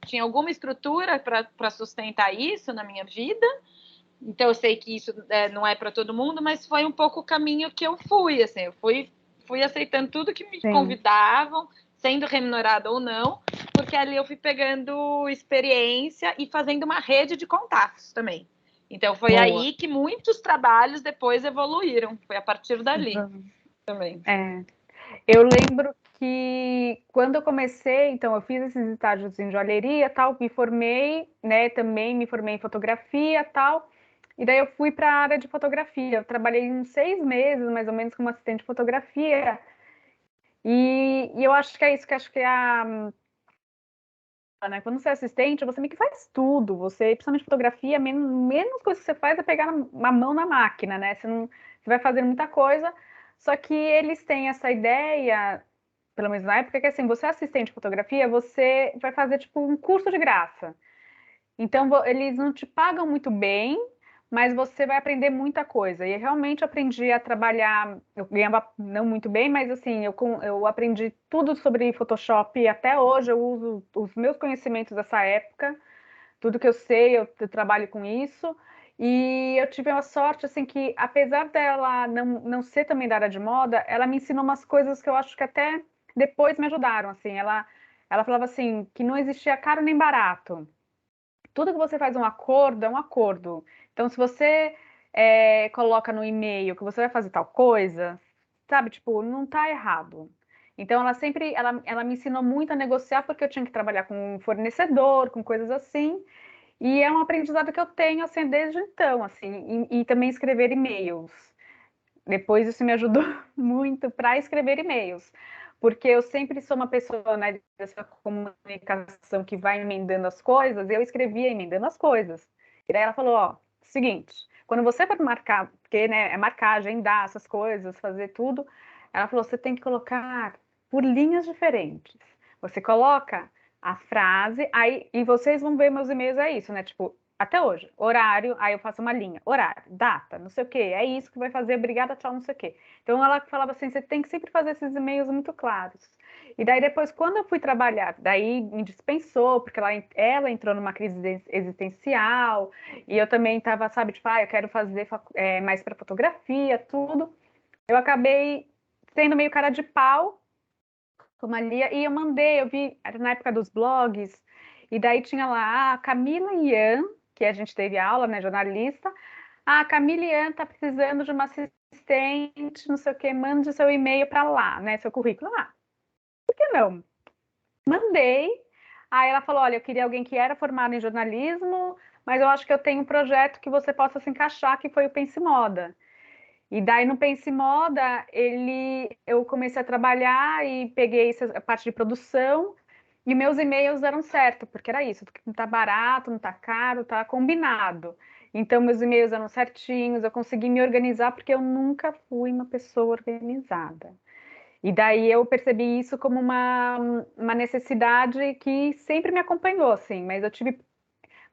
Tinha alguma estrutura para sustentar isso na minha vida. Então, eu sei que isso não é para todo mundo, mas foi um pouco o caminho que eu fui, assim. Eu fui aceitando tudo que me convidavam, sendo remunerada ou não, porque ali eu fui pegando experiência e fazendo uma rede de contatos também. Então, foi aí que muitos trabalhos depois evoluíram. Foi a partir dali também. Eu lembro que quando eu comecei, então eu fiz esses estágios em joalheria, tal, me formei, né, também me formei em fotografia, tal, e daí eu fui para a área de fotografia. Eu trabalhei uns 6 meses, mais ou menos, como assistente de fotografia, e eu acho que é isso, que acho que é né? Quando você é assistente, você meio que faz tudo. Você, principalmente fotografia, menos coisa que você faz é pegar a mão na máquina, né? Você vai fazer muita coisa. Só que eles têm essa ideia, pelo menos na época, que assim, você é assistente de fotografia, você vai fazer tipo um curso de graça. Então, eles não te pagam muito bem, mas você vai aprender muita coisa. E realmente aprendi a trabalhar, eu ganhava não muito bem, mas assim, eu aprendi tudo sobre Photoshop e até hoje eu uso os meus conhecimentos dessa época, tudo que eu sei, eu trabalho com isso. E eu tive uma sorte, assim, que apesar dela não ser também da área de moda, ela me ensinou umas coisas que eu acho que até depois me ajudaram, assim. Ela falava assim, que não existia caro nem barato. Tudo que você faz um acordo é um acordo. Então, se você coloca no e-mail que você vai fazer tal coisa, sabe, tipo, não tá errado. Então, ela me ensinou muito a negociar, porque eu tinha que trabalhar com um fornecedor, com coisas assim, e é um aprendizado que eu tenho, assim, desde então, assim, e também escrever e-mails. Depois isso me ajudou muito para escrever e-mails, porque eu sempre sou uma pessoa, né, dessa comunicação que vai emendando as coisas, e eu escrevia emendando as coisas. E daí ela falou, ó, seguinte, quando você for marcar, porque, né, é marcar, agendar essas coisas, fazer tudo, ela falou, você tem que colocar por linhas diferentes. Você coloca a frase, aí, e vocês vão ver meus e-mails, é isso, né, tipo, até hoje, horário, aí eu faço uma linha, horário, data, não sei o quê, é isso que vai fazer, obrigada, tchau, não sei o quê. Então ela falava assim, você tem que sempre fazer esses e-mails muito claros. E daí depois, quando eu fui trabalhar, daí me dispensou, porque ela entrou numa crise existencial, e eu também estava, sabe, tipo, eu quero fazer mais para fotografia, tudo. Eu acabei sendo meio cara de pau, como a Lia, e eu vi, era na época dos blogs, e daí tinha lá a Camila Ian, que a gente teve aula, né, jornalista. A Camila Ian tá precisando de uma assistente, não sei o quê, mande seu e-mail para lá, né, seu currículo. Por que não? Mandei. Aí ela falou, olha, eu queria alguém que era formado em jornalismo, mas eu acho que eu tenho um projeto que você possa se encaixar, que foi o Pense Moda. E daí no Pense Moda, eu comecei a trabalhar e peguei a parte de produção, e meus e-mails deram certo, porque era isso, não tá barato, não tá caro, tá combinado. Então meus e-mails eram certinhos, eu consegui me organizar porque eu nunca fui uma pessoa organizada. E daí eu percebi isso como uma necessidade que sempre me acompanhou, assim, mas eu tive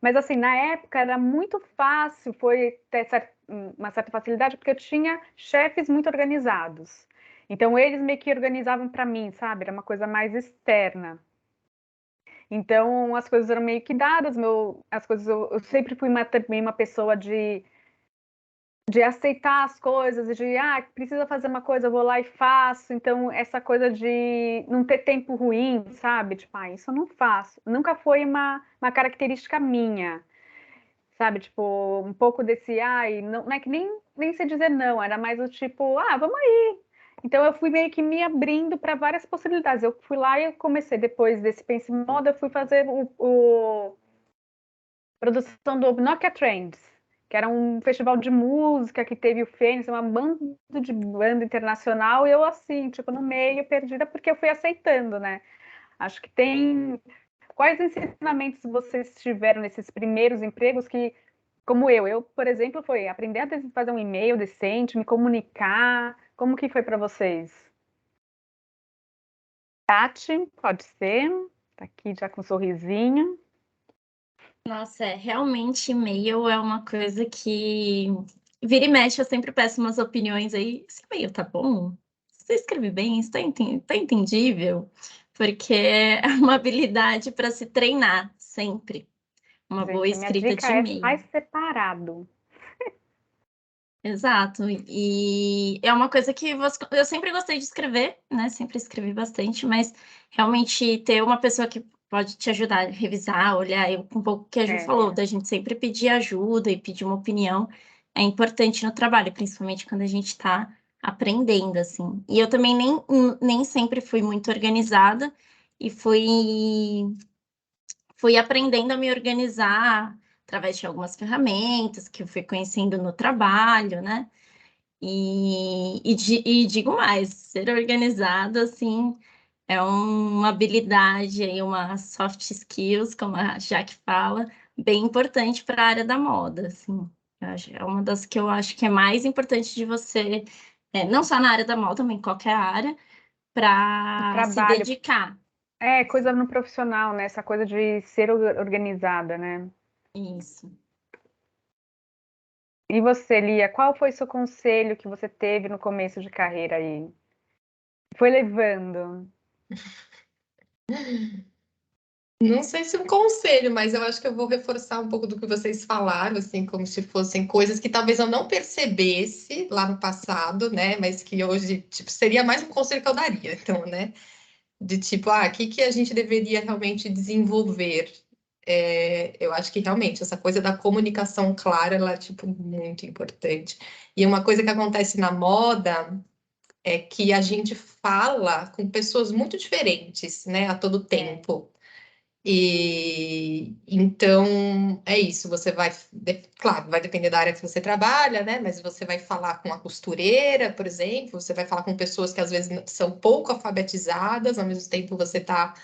Mas assim, na época era muito fácil, foi ter uma certa facilidade, porque eu tinha chefes muito organizados. Então eles meio que organizavam para mim, sabe? Era uma coisa mais externa. Então as coisas eram meio que dadas, as coisas eu sempre fui também uma pessoa de aceitar as coisas, de precisa fazer uma coisa, eu vou lá e faço. Então, essa coisa de não ter tempo ruim, sabe? Tipo, isso eu não faço. Nunca foi uma característica minha, sabe? Tipo, um pouco desse, não é que nem sei dizer não, era mais o tipo, vamos aí. Então, eu fui meio que me abrindo para várias possibilidades. Eu fui lá e eu comecei, depois desse Pense Moda, eu fui fazer produção do Nokia Trends, que era um festival de música que teve o Fênix, uma banda de banda internacional, e eu assim, tipo, no meio, perdida, porque eu fui aceitando, né? Acho que tem... Quais ensinamentos vocês tiveram nesses primeiros empregos que, como eu, por exemplo, foi aprender a fazer um e-mail decente, me comunicar, como que foi para vocês? Tati, pode ser, tá aqui já com um sorrisinho. Nossa, realmente e-mail é uma coisa que vira e mexe, eu sempre peço umas opiniões aí. Esse e-mail tá bom? Você escreve bem? Tá entendível? Porque é uma habilidade para se treinar sempre. Uma boa Gente, a minha escrita dica de é e-mail. faz separado. Exato. E é uma coisa que eu sempre gostei de escrever, né? Sempre escrevi bastante, mas realmente ter uma pessoa que pode te ajudar a revisar, olhar, um pouco que a Ju falou, da gente sempre pedir ajuda e pedir uma opinião é importante no trabalho, principalmente quando a gente está aprendendo, assim. E eu também nem sempre fui muito organizada e fui aprendendo a me organizar através de algumas ferramentas que eu fui conhecendo no trabalho, né? E digo mais, ser organizado, assim, é uma habilidade e uma soft skills, como a Jaque fala, bem importante para a área da moda, assim. É uma das que eu acho que é mais importante de você, não só na área da moda, também em qualquer área, para se Trabalho. dedicar. Coisa no profissional, né? Essa coisa de ser organizada, né? Isso. E você, Lia, qual foi o seu conselho que você teve no começo de carreira aí? Foi levando. Não sei se um conselho, mas eu acho que eu vou reforçar um pouco do que vocês falaram, assim, como se fossem coisas que talvez eu não percebesse lá no passado, né? Mas que hoje, tipo, seria mais um conselho que eu daria, então, né? De tipo, o que a gente deveria realmente desenvolver? Eu acho que realmente essa coisa da comunicação clara, ela é, tipo, muito importante. E uma coisa que acontece na moda é que a gente fala com pessoas muito diferentes, né, a todo tempo. E então é isso, você vai, claro, vai depender da área que você trabalha, né? Mas você vai falar com a costureira, por exemplo, você vai falar com pessoas que às vezes são pouco alfabetizadas, ao mesmo tempo você está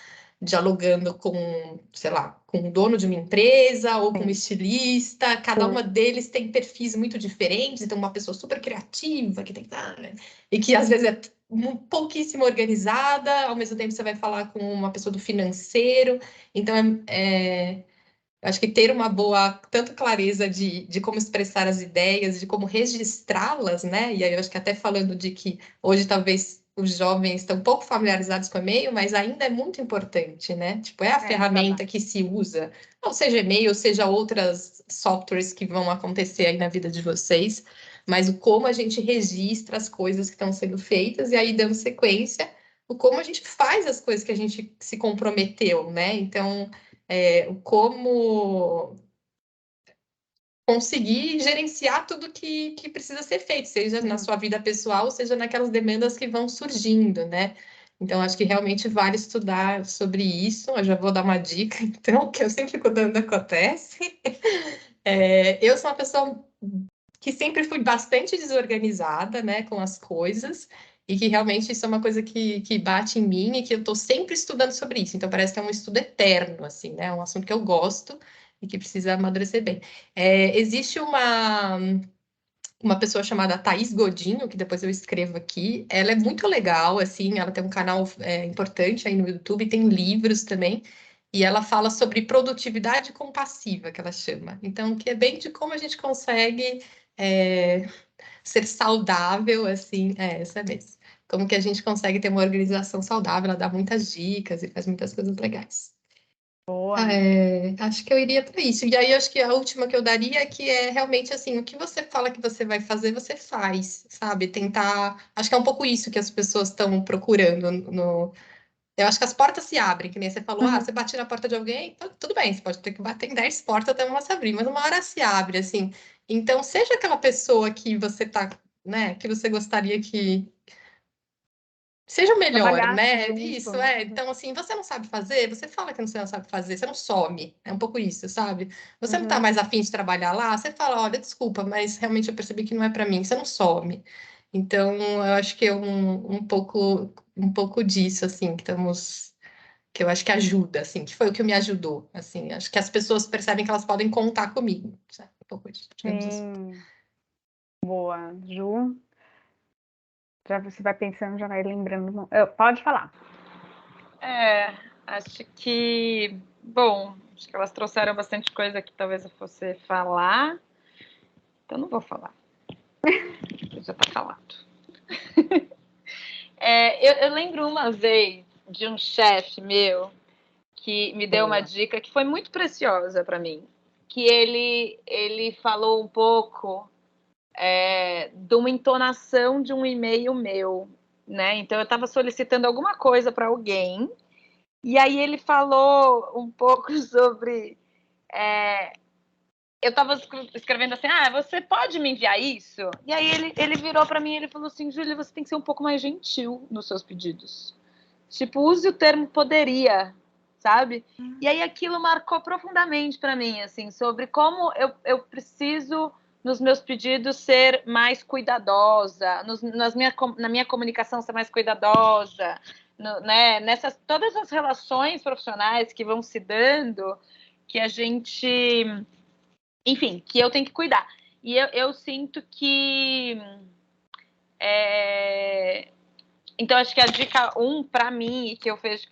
dialogando com, sei lá, com o dono de uma empresa ou com um Sim. estilista, cada uma deles tem perfis muito diferentes, então uma pessoa super criativa que tem e que às vezes é pouquíssimo organizada, ao mesmo tempo você vai falar com uma pessoa do financeiro. Então, acho que ter uma boa, tanto clareza de como expressar as ideias, de como registrá-las, né? E aí eu acho que até falando de que hoje talvez os jovens estão pouco familiarizados com e-mail, mas ainda é muito importante, né? Tipo, é a ferramenta que se usa, ou seja e-mail, ou seja outras softwares que vão acontecer aí na vida de vocês, mas o como a gente registra as coisas que estão sendo feitas e aí dando sequência, o como a gente faz as coisas que a gente se comprometeu, né? Então, como conseguir gerenciar tudo que precisa ser feito, seja na sua vida pessoal, seja naquelas demandas que vão surgindo, né? Então, acho que realmente vale estudar sobre isso. Eu já vou dar uma dica, então, que eu sempre quando acontece. Eu sou uma pessoa que sempre fui bastante desorganizada, né, com as coisas, e que realmente isso é uma coisa que bate em mim e que eu estou sempre estudando sobre isso. Então, parece que é um estudo eterno, assim, né? É um assunto que eu gosto e que precisa amadurecer bem. Existe uma pessoa chamada Thaís Godinho, que depois eu escrevo aqui. Ela é muito legal, assim, ela tem um canal importante aí no YouTube, tem livros também. E ela fala sobre produtividade compassiva, que ela chama. Então, que é bem de como a gente consegue ser saudável, assim, essa mesmo. Como que a gente consegue ter uma organização saudável, ela dá muitas dicas e faz muitas coisas legais. Boa. Acho que eu iria para isso. E aí, acho que a última que eu daria é que é realmente assim, o que você fala que você vai fazer, você faz, sabe? Tentar. Acho que é um pouco isso que as pessoas estão procurando no. Eu acho que as portas se abrem, que nem você falou, Uhum. você bate na porta de alguém, então, tudo bem, você pode ter que bater em 10 portas até uma se abrir, mas uma hora se abre, assim. Então, seja aquela pessoa que você tá, né, que você gostaria que seja o melhor, Trabalhasse né? junto. Isso, Então, assim, você não sabe fazer, você fala que você não sabe fazer, você não some. É um pouco isso, sabe? Você não tá Uhum. mais afim de trabalhar lá, você fala, olha, desculpa, mas realmente eu percebi que não é para mim, você não some. Então, eu acho que é um pouco disso, assim, que eu acho que ajuda, assim, que foi o que me ajudou, assim, acho que as pessoas percebem que elas podem contar comigo, sabe? Um pouco disso, digamos assim. Sim. Boa. Ju, já você vai pensando, já vai lembrando. Pode falar. Acho que, bom, acho que elas trouxeram bastante coisa que talvez eu fosse falar, então não vou falar, já tá falado. Eu lembro uma vez de um chefe meu que me deu uma dica que foi muito preciosa para mim, que ele falou um pouco de uma entonação de um e-mail meu, né? Então eu estava solicitando alguma coisa para alguém e aí ele falou um pouco sobre eu estava escrevendo assim, você pode me enviar isso? E aí ele virou para mim e ele falou assim, Júlia, você tem que ser um pouco mais gentil nos seus pedidos. Tipo, use o termo poderia, sabe? E aí aquilo marcou profundamente para mim, assim, sobre como eu preciso, nos meus pedidos, ser mais cuidadosa, na minha comunicação ser mais cuidadosa, né? Nessas todas as relações profissionais que vão se dando, que a gente, enfim, que eu tenho que cuidar. E eu sinto que então, acho que a dica 1 para mim, e que eu vejo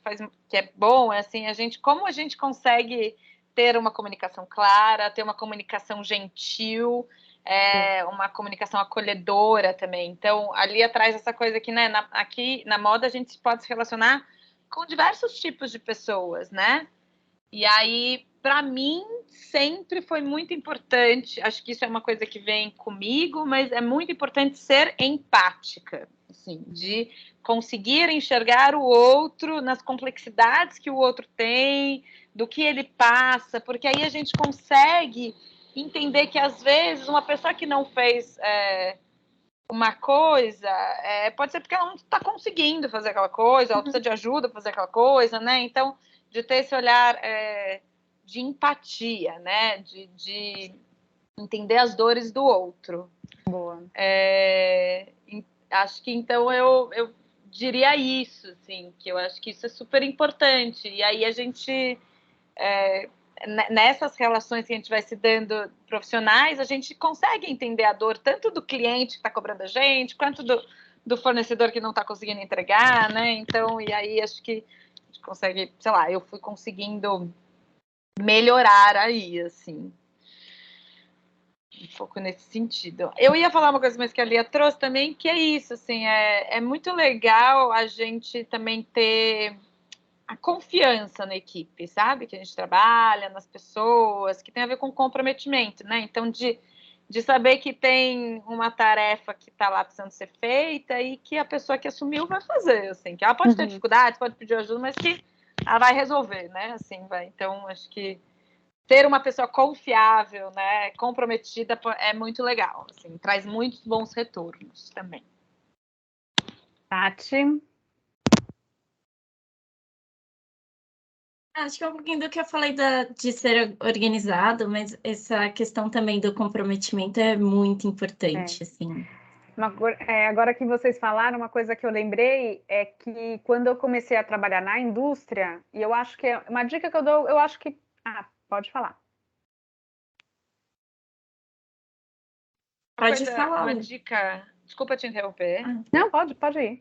que é bom, é assim, como a gente consegue ter uma comunicação clara, ter uma comunicação gentil, uma comunicação acolhedora também. Então, ali atrás essa coisa que, né, aqui na moda a gente pode se relacionar com diversos tipos de pessoas, né? E aí, para mim, sempre foi muito importante, acho que isso é uma coisa que vem comigo, mas é muito importante ser empática, assim, de conseguir enxergar o outro nas complexidades que o outro tem, do que ele passa, porque aí a gente consegue entender que, às vezes, uma pessoa que não fez uma coisa, pode ser porque ela não está conseguindo fazer aquela coisa, ela precisa de ajuda para fazer aquela coisa, né? Então, de ter esse olhar de empatia, né? De entender as dores do outro. Boa. Acho que então eu diria isso, assim, que eu acho que isso é super importante. E aí a gente nessas relações que a gente vai se dando profissionais, a gente consegue entender a dor tanto do cliente que está cobrando a gente, quanto do fornecedor que não está conseguindo entregar, né? Então, e aí acho que a gente consegue, sei lá, eu fui conseguindo melhorar aí, assim. Um pouco nesse sentido. Eu ia falar uma coisa mais que a Lia trouxe também, que é isso, assim, é muito legal a gente também ter a confiança na equipe, sabe? Que a gente trabalha nas pessoas, que tem a ver com comprometimento, né? Então, de saber que tem uma tarefa que está lá precisando ser feita e que a pessoa que assumiu vai fazer, assim, que ela pode ter dificuldades, pode pedir ajuda, mas que ela vai resolver, né? Assim, vai. Então, acho que ter uma pessoa confiável, né, comprometida, é muito legal, assim, traz muitos bons retornos também. Tati? Acho que é um pouquinho do que eu falei de ser organizado, mas essa questão também do comprometimento é muito importante, assim. Agora que vocês falaram, uma coisa que eu lembrei é que quando eu comecei a trabalhar na indústria, e eu acho que é uma dica que eu dou, eu acho que... pode falar. Pode falar. Uma dica... Desculpa te interromper. Não, pode ir.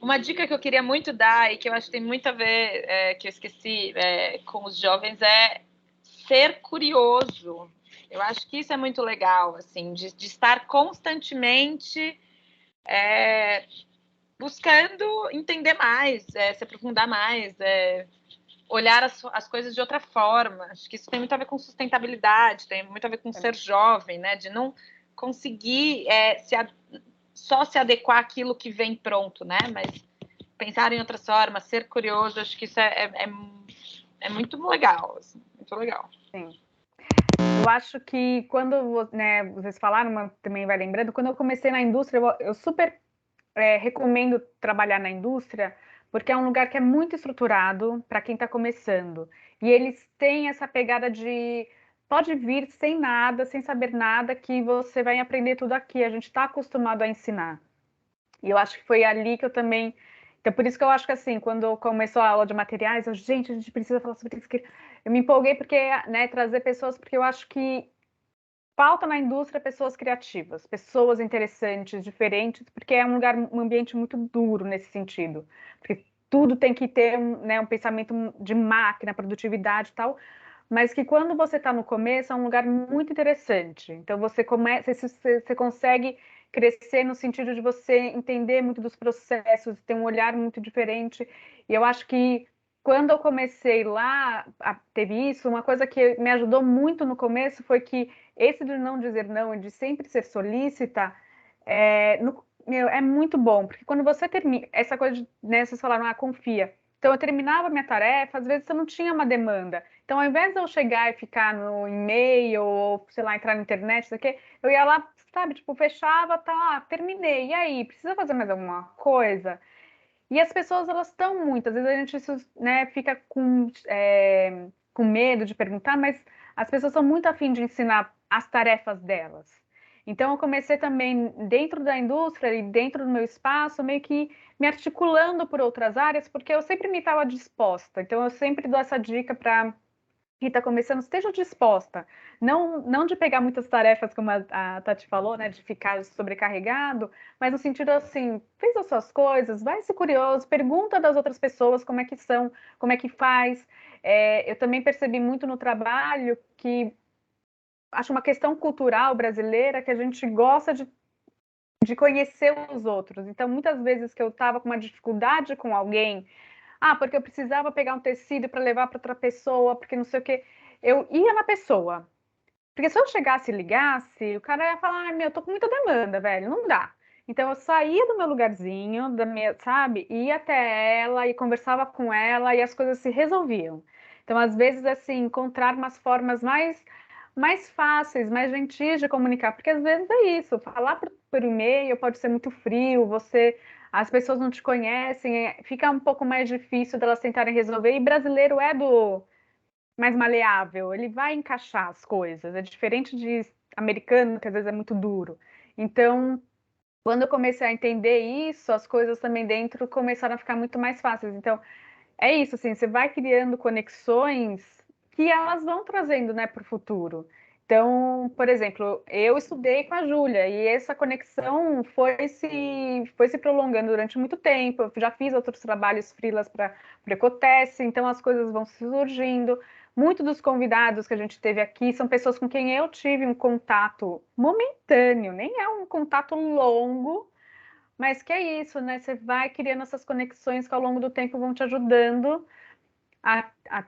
Uma dica que eu queria muito dar e que eu acho que tem muito a ver, que eu esqueci com os jovens, é ser curioso. Eu acho que isso é muito legal, assim, de estar constantemente buscando entender mais, se aprofundar mais, olhar as coisas de outra forma. Acho que isso tem muito a ver com sustentabilidade, tem muito a ver com ser jovem, né? De não conseguir só se adequar àquilo que vem pronto, né? Mas pensar em outras formas, ser curioso, acho que isso é muito legal, assim, muito legal. Sim. Eu acho que quando, né, vocês falaram, mas também vai lembrando, quando eu comecei na indústria, eu super recomendo trabalhar na indústria, porque é um lugar que é muito estruturado para quem está começando. E eles têm essa pegada de pode vir sem nada, sem saber nada, que você vai aprender tudo aqui. A gente está acostumado a ensinar. E eu acho que foi ali que eu também. Então, por isso que eu acho que assim, quando começou a aula de materiais, gente, a gente precisa falar sobre isso. Eu me empolguei porque, né, trazer pessoas, porque eu acho que falta na indústria pessoas criativas, pessoas interessantes, diferentes, porque é um ambiente muito duro nesse sentido. Porque tudo tem que ter né, um pensamento de máquina, produtividade e tal, mas que quando você está no começo é um lugar muito interessante. Então você começa, você consegue crescer no sentido de você entender muito dos processos, ter um olhar muito diferente. E eu acho que quando eu comecei lá, teve isso, uma coisa que me ajudou muito no começo foi que esse de não dizer não e de sempre ser solícita é muito bom, porque quando você termina, essa coisa de, né, vocês falaram, confia. Então eu terminava minha tarefa, às vezes eu não tinha uma demanda. Então, ao invés de eu chegar e ficar no e-mail, ou, sei lá, entrar na internet, isso aqui, eu ia lá, sabe, tipo, fechava, tá, terminei. E aí, precisa fazer mais alguma coisa? E as pessoas, elas estão muito, às vezes a gente né, fica com medo de perguntar, mas as pessoas são muito afim de ensinar as tarefas delas. Então, eu comecei também dentro da indústria e dentro do meu espaço, meio que me articulando por outras áreas, porque eu sempre me estava disposta. Então, eu sempre dou essa dica para quem está começando, esteja disposta. Não de pegar muitas tarefas, como a Tati falou, né? De ficar sobrecarregado, mas no sentido assim, fez as suas coisas, vai ser curioso, pergunta das outras pessoas como é que são, como é que faz. Eu também percebi muito no trabalho que acho uma questão cultural brasileira que a gente gosta de conhecer os outros. Então, muitas vezes que eu estava com uma dificuldade com alguém, porque eu precisava pegar um tecido para levar para outra pessoa, porque não sei o quê. Eu ia na pessoa. Porque se eu chegasse e ligasse, o cara ia falar, meu, eu tô com muita demanda, velho, não dá. Então eu saía do meu lugarzinho, sabe? Ia até ela e conversava com ela e as coisas se resolviam. Então, às vezes, assim, encontrar umas formas mais fáceis, mais gentis de comunicar, porque às vezes é isso, falar por e-mail pode ser muito frio, as pessoas não te conhecem, fica um pouco mais difícil delas tentarem resolver, e brasileiro é do mais maleável, ele vai encaixar as coisas, é diferente de americano, que às vezes é muito duro. Então, quando eu comecei a entender isso, as coisas também dentro começaram a ficar muito mais fáceis. Então, é isso, assim, você vai criando conexões que elas vão trazendo, né, para o futuro. Então, por exemplo, eu estudei com a Júlia e essa conexão foi se prolongando durante muito tempo. Eu já fiz outros trabalhos freelas para o Ecotesse, então as coisas vão surgindo. Muitos dos convidados que a gente teve aqui são pessoas com quem eu tive um contato momentâneo, nem é um contato longo, mas que é isso, né? Você vai criando essas conexões que ao longo do tempo vão te ajudando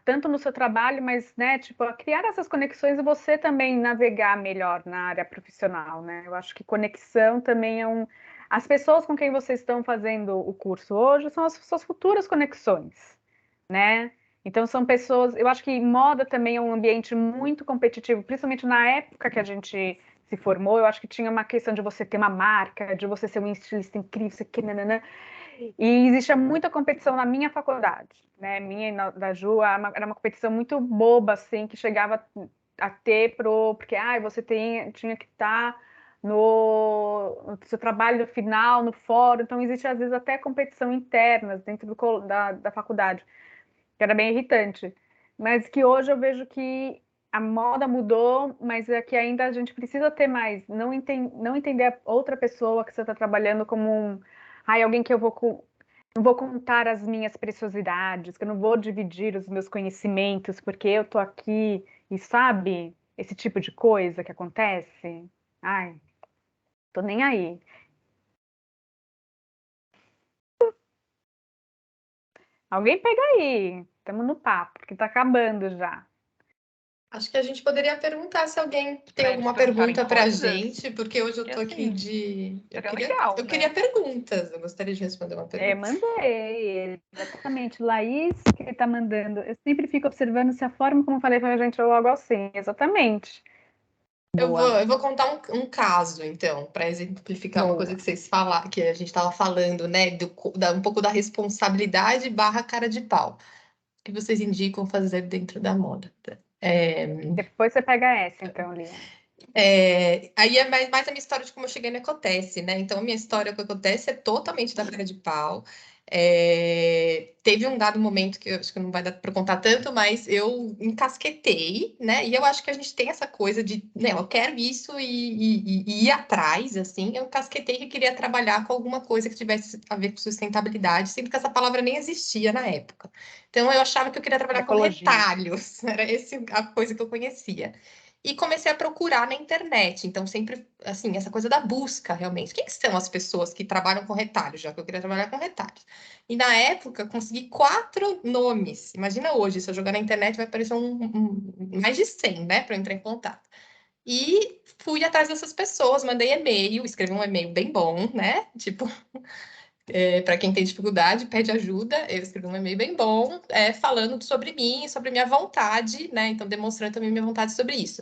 tanto no seu trabalho, mas, né, tipo, a criar essas conexões e você também navegar melhor na área profissional, né? Eu acho que conexão também é As pessoas com quem vocês estão fazendo o curso hoje são as suas futuras conexões, né? Então são pessoas. Eu acho que moda também é um ambiente muito competitivo, principalmente na época que a gente se formou. Eu acho que tinha uma questão de você ter uma marca, de você ser um estilista incrível, você que nananã. E existia muita competição na minha faculdade, né? Minha e da Ju, era uma competição muito boba, assim, que chegava a ter porque você tinha que estar no seu trabalho final, no fórum. Então, existe às vezes até competição interna dentro da faculdade, que era bem irritante. Mas que hoje eu vejo que a moda mudou, mas é que ainda a gente precisa ter mais, não entender a outra pessoa que você está trabalhando como alguém que eu vou não vou contar as minhas preciosidades, que eu não vou dividir os meus conhecimentos, porque eu tô aqui e sabe esse tipo de coisa que acontece? Ai, tô nem aí. Alguém pega aí, estamos no papo, que tá acabando já. Acho que a gente poderia perguntar se alguém tem Pra eles alguma perguntarem pergunta para a coisas. gente, porque hoje eu Que tô aqui assim, de. seria legal, Eu né? queria perguntas, eu gostaria de responder uma pergunta. Mandei, exatamente. Laís que está mandando. Eu sempre fico observando se a forma como eu falei para a gente ou algo assim. Exatamente. Boa, Eu vou contar um caso, então, para exemplificar uma coisa boa. que vocês falaram, que a gente estava falando, né? Um pouco da responsabilidade barra cara de pau. O que vocês indicam fazer dentro da moda? É, Depois você pega essa, então, Lia. aí é mais a minha história de como eu cheguei no Ecotesse, né? Então, a minha história com o Ecotesse é totalmente da cara de pau. Teve um dado momento que eu acho que não vai dar para contar tanto, mas eu encasquetei, né? E eu acho que a gente tem essa coisa de, né, eu quero isso e ir atrás, assim. Eu encasquetei que eu queria trabalhar com alguma coisa que tivesse a ver com sustentabilidade, sendo que essa palavra nem existia na época. Então, eu achava que eu queria trabalhar com Ecologia. retalhos, era essa a coisa que eu conhecia. E comecei a procurar na internet. Então, sempre, assim, essa coisa da busca, realmente. Quem são as pessoas que trabalham com retalhos, já que eu queria trabalhar com retalhos? E na época, consegui 4 nomes. Imagina hoje, se eu jogar na internet, vai aparecer mais de 100, né, para eu entrar em contato. E fui atrás dessas pessoas, mandei e-mail, escrevi um e-mail bem bom, né? Tipo, para quem tem dificuldade, pede ajuda. Eu escrevi um e-mail bem bom, falando sobre mim, sobre minha vontade, né? Então, demonstrando também minha vontade sobre isso.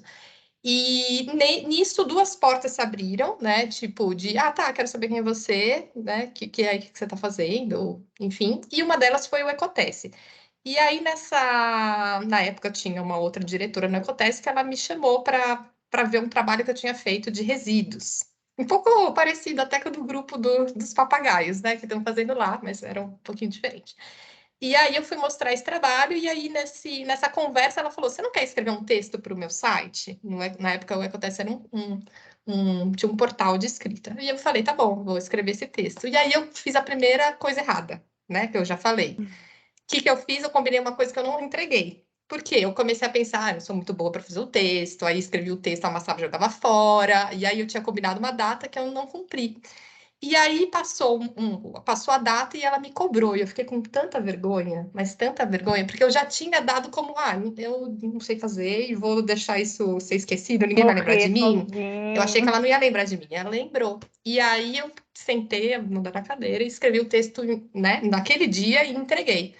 E nisso 2 portas se abriram, né? Tipo, tá, quero saber quem é você, né? Que você tá fazendo, enfim. E uma delas foi o Ecotesse. E aí, na época, tinha uma outra diretora no Ecotesse que ela me chamou para ver um trabalho que eu tinha feito de resíduos. Um pouco parecido até com o do grupo dos papagaios, né? Que estão fazendo lá, mas era um pouquinho diferente. E aí eu fui mostrar esse trabalho, e aí nessa conversa ela falou: Você não quer escrever um texto para o meu site? Na época o Ecotesse era tinha um portal de escrita. E eu falei: Tá bom, vou escrever esse texto. E aí eu fiz a primeira coisa errada, né? Que eu já falei. O que eu fiz? Eu combinei uma coisa que eu não entreguei. Por quê? Eu comecei a pensar, eu sou muito boa para fazer o texto, aí escrevi o texto, amassava e jogava fora, e aí eu tinha combinado uma data que eu não cumpri. E aí passou a data e ela me cobrou. E eu fiquei com tanta vergonha, mas tanta vergonha, porque eu já tinha dado como, eu não sei fazer e vou deixar isso ser esquecido, ninguém vai lembrar de Morrer mim. Eu achei que sozinho. ela não ia lembrar de mim, ela lembrou. E aí eu sentei a bunda na cadeira e escrevi o texto, né, naquele dia e entreguei.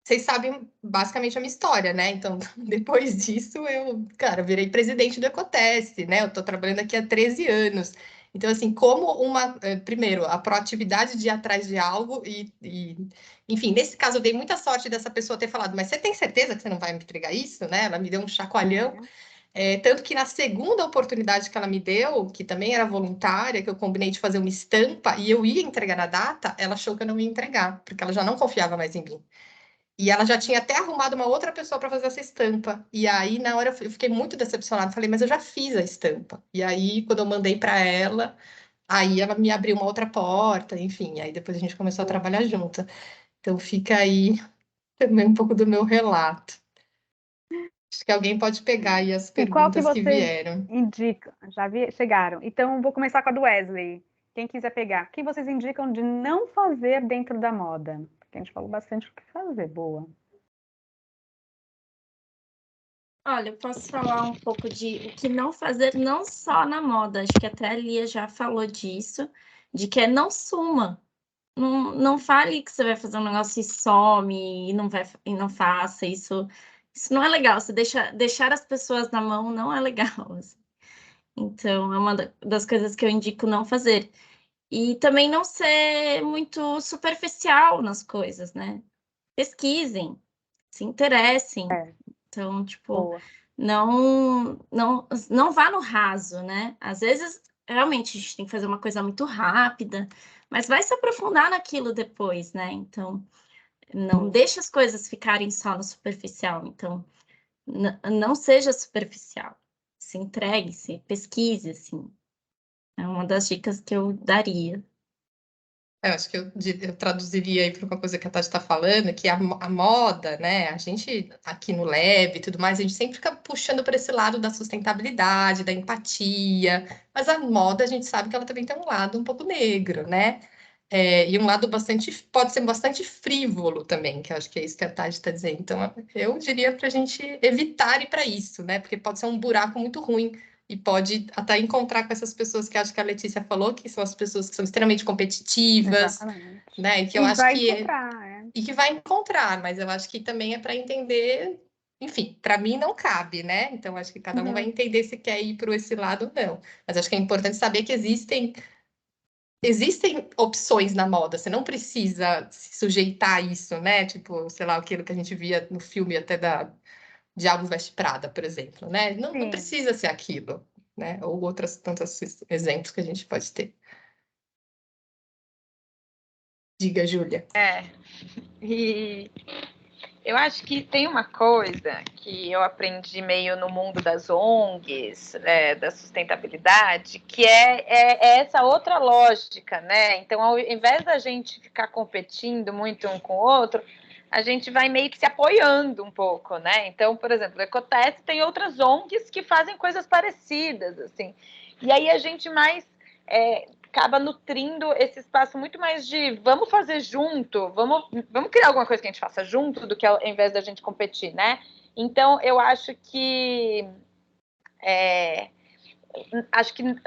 Vocês sabem basicamente a minha história, né? Então, depois disso, cara, virei presidente do Ecoteste, né? Eu tô trabalhando aqui há 13 anos. Então, assim, primeiro, a proatividade de ir atrás de algo enfim, nesse caso, eu dei muita sorte dessa pessoa ter falado, mas você tem certeza que você não vai me entregar isso, né? Ela me deu um chacoalhão. Tanto que na segunda oportunidade que ela me deu, que também era voluntária, que eu combinei de fazer uma estampa e eu ia entregar na data, ela achou que eu não ia entregar, porque ela já não confiava mais em mim. E ela já tinha até arrumado uma outra pessoa para fazer essa estampa. E aí, na hora, eu fiquei muito decepcionada. Falei, mas eu já fiz a estampa. E aí, quando eu mandei para ela, aí ela me abriu uma outra porta, enfim. Aí depois a gente começou a trabalhar junto. Então, fica aí também um pouco do meu relato. Acho que alguém pode pegar aí as E qual que perguntas que vocês vieram. indicam? Chegaram. Então, vou começar com a do Wesley. Quem quiser pegar. O que vocês indicam de não fazer dentro da moda? Porque a gente falou bastante o que fazer, boa. Olha, eu posso falar um pouco de o que não fazer, não só na moda, acho que até a Lia já falou disso, de que não suma. Não fale que você vai fazer um negócio e some e não faça isso. Isso não é legal. Você deixar as pessoas na mão não é legal, assim. Então, é uma das coisas que eu indico não fazer. E também não ser muito superficial nas coisas, né? Pesquisem, se interessem. É, Então, tipo, boa. não vá no raso, né? Às vezes, realmente, a gente tem que fazer uma coisa muito rápida, mas vai se aprofundar naquilo depois, né? Então, não deixe as coisas ficarem só no superficial. Então, não seja superficial. Se entregue, se pesquise, assim. É uma das dicas que eu daria. Eu acho que eu traduziria aí para uma coisa que a Tati está falando, que a moda, né? A gente aqui no Lab e tudo mais, a gente sempre fica puxando para esse lado da sustentabilidade, da empatia, mas a moda a gente sabe que ela também tem um lado um pouco negro, né? E um lado pode ser bastante frívolo também, que eu acho que é isso que a Tati está dizendo. Então, eu diria para a gente evitar ir para isso, né? Porque pode ser um buraco muito ruim e pode até encontrar com essas pessoas que acho que a Letícia falou, que são as pessoas que são extremamente competitivas, Exatamente. né? E que eu E acho vai que encontrar, e que vai encontrar, mas eu acho que também é para entender, enfim, para mim não cabe, né? Então acho que cada um vai Uhum. entender se quer ir para esse lado ou não. Mas acho que é importante saber que existem opções na moda, você não precisa se sujeitar a isso, né? Tipo, sei lá, aquilo que a gente via no filme até da Diabo Veste Prada, por exemplo, né? Não Sim. precisa ser aquilo, né? Ou outros tantos exemplos que a gente pode ter. Diga, Júlia. E eu acho que tem uma coisa que eu aprendi meio no mundo das ONGs, da sustentabilidade, que é essa outra lógica, né? Então, ao invés da gente ficar competindo muito um com o outro, a gente vai meio que se apoiando um pouco, né? Então, por exemplo, o Ecoteste tem outras ONGs que fazem coisas parecidas, assim. E aí a gente mais acaba nutrindo esse espaço muito mais de vamos fazer junto, vamos criar alguma coisa que a gente faça junto do que ao invés da gente competir, né? Então, eu acho que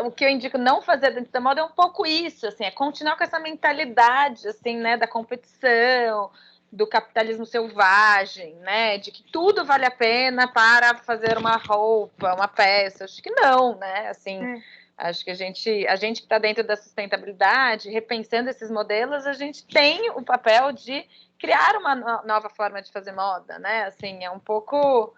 o que eu indico não fazer dentro da moda é um pouco isso, assim, é continuar com essa mentalidade, assim, né, da competição, do capitalismo selvagem, né, de que tudo vale a pena para fazer uma roupa, uma peça. Acho que não, né, assim, acho que a gente que está dentro da sustentabilidade, repensando esses modelos, a gente tem o papel de criar uma nova forma de fazer moda, né, assim, é um pouco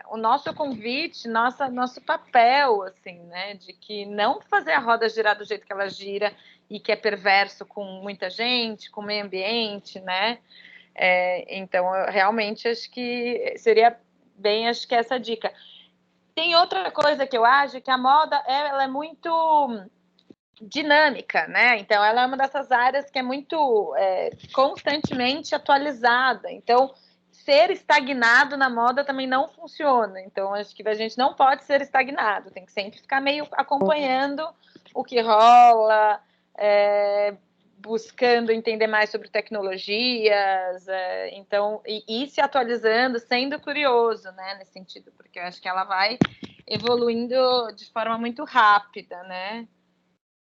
o nosso convite, nosso papel, assim, né, de que não fazer a roda girar do jeito que ela gira e que é perverso com muita gente, com o meio ambiente, né? Então, eu realmente acho que seria bem, acho que essa dica. Tem outra coisa que eu acho que a moda ela é muito dinâmica, né? Então, ela é uma dessas áreas que é muito constantemente atualizada. Então, ser estagnado na moda também não funciona. Então, acho que a gente não pode ser estagnado, tem que sempre ficar meio acompanhando o que rola, buscando entender mais sobre tecnologias, então, e se atualizando, sendo curioso, né, nesse sentido, porque eu acho que ela vai evoluindo de forma muito rápida, né?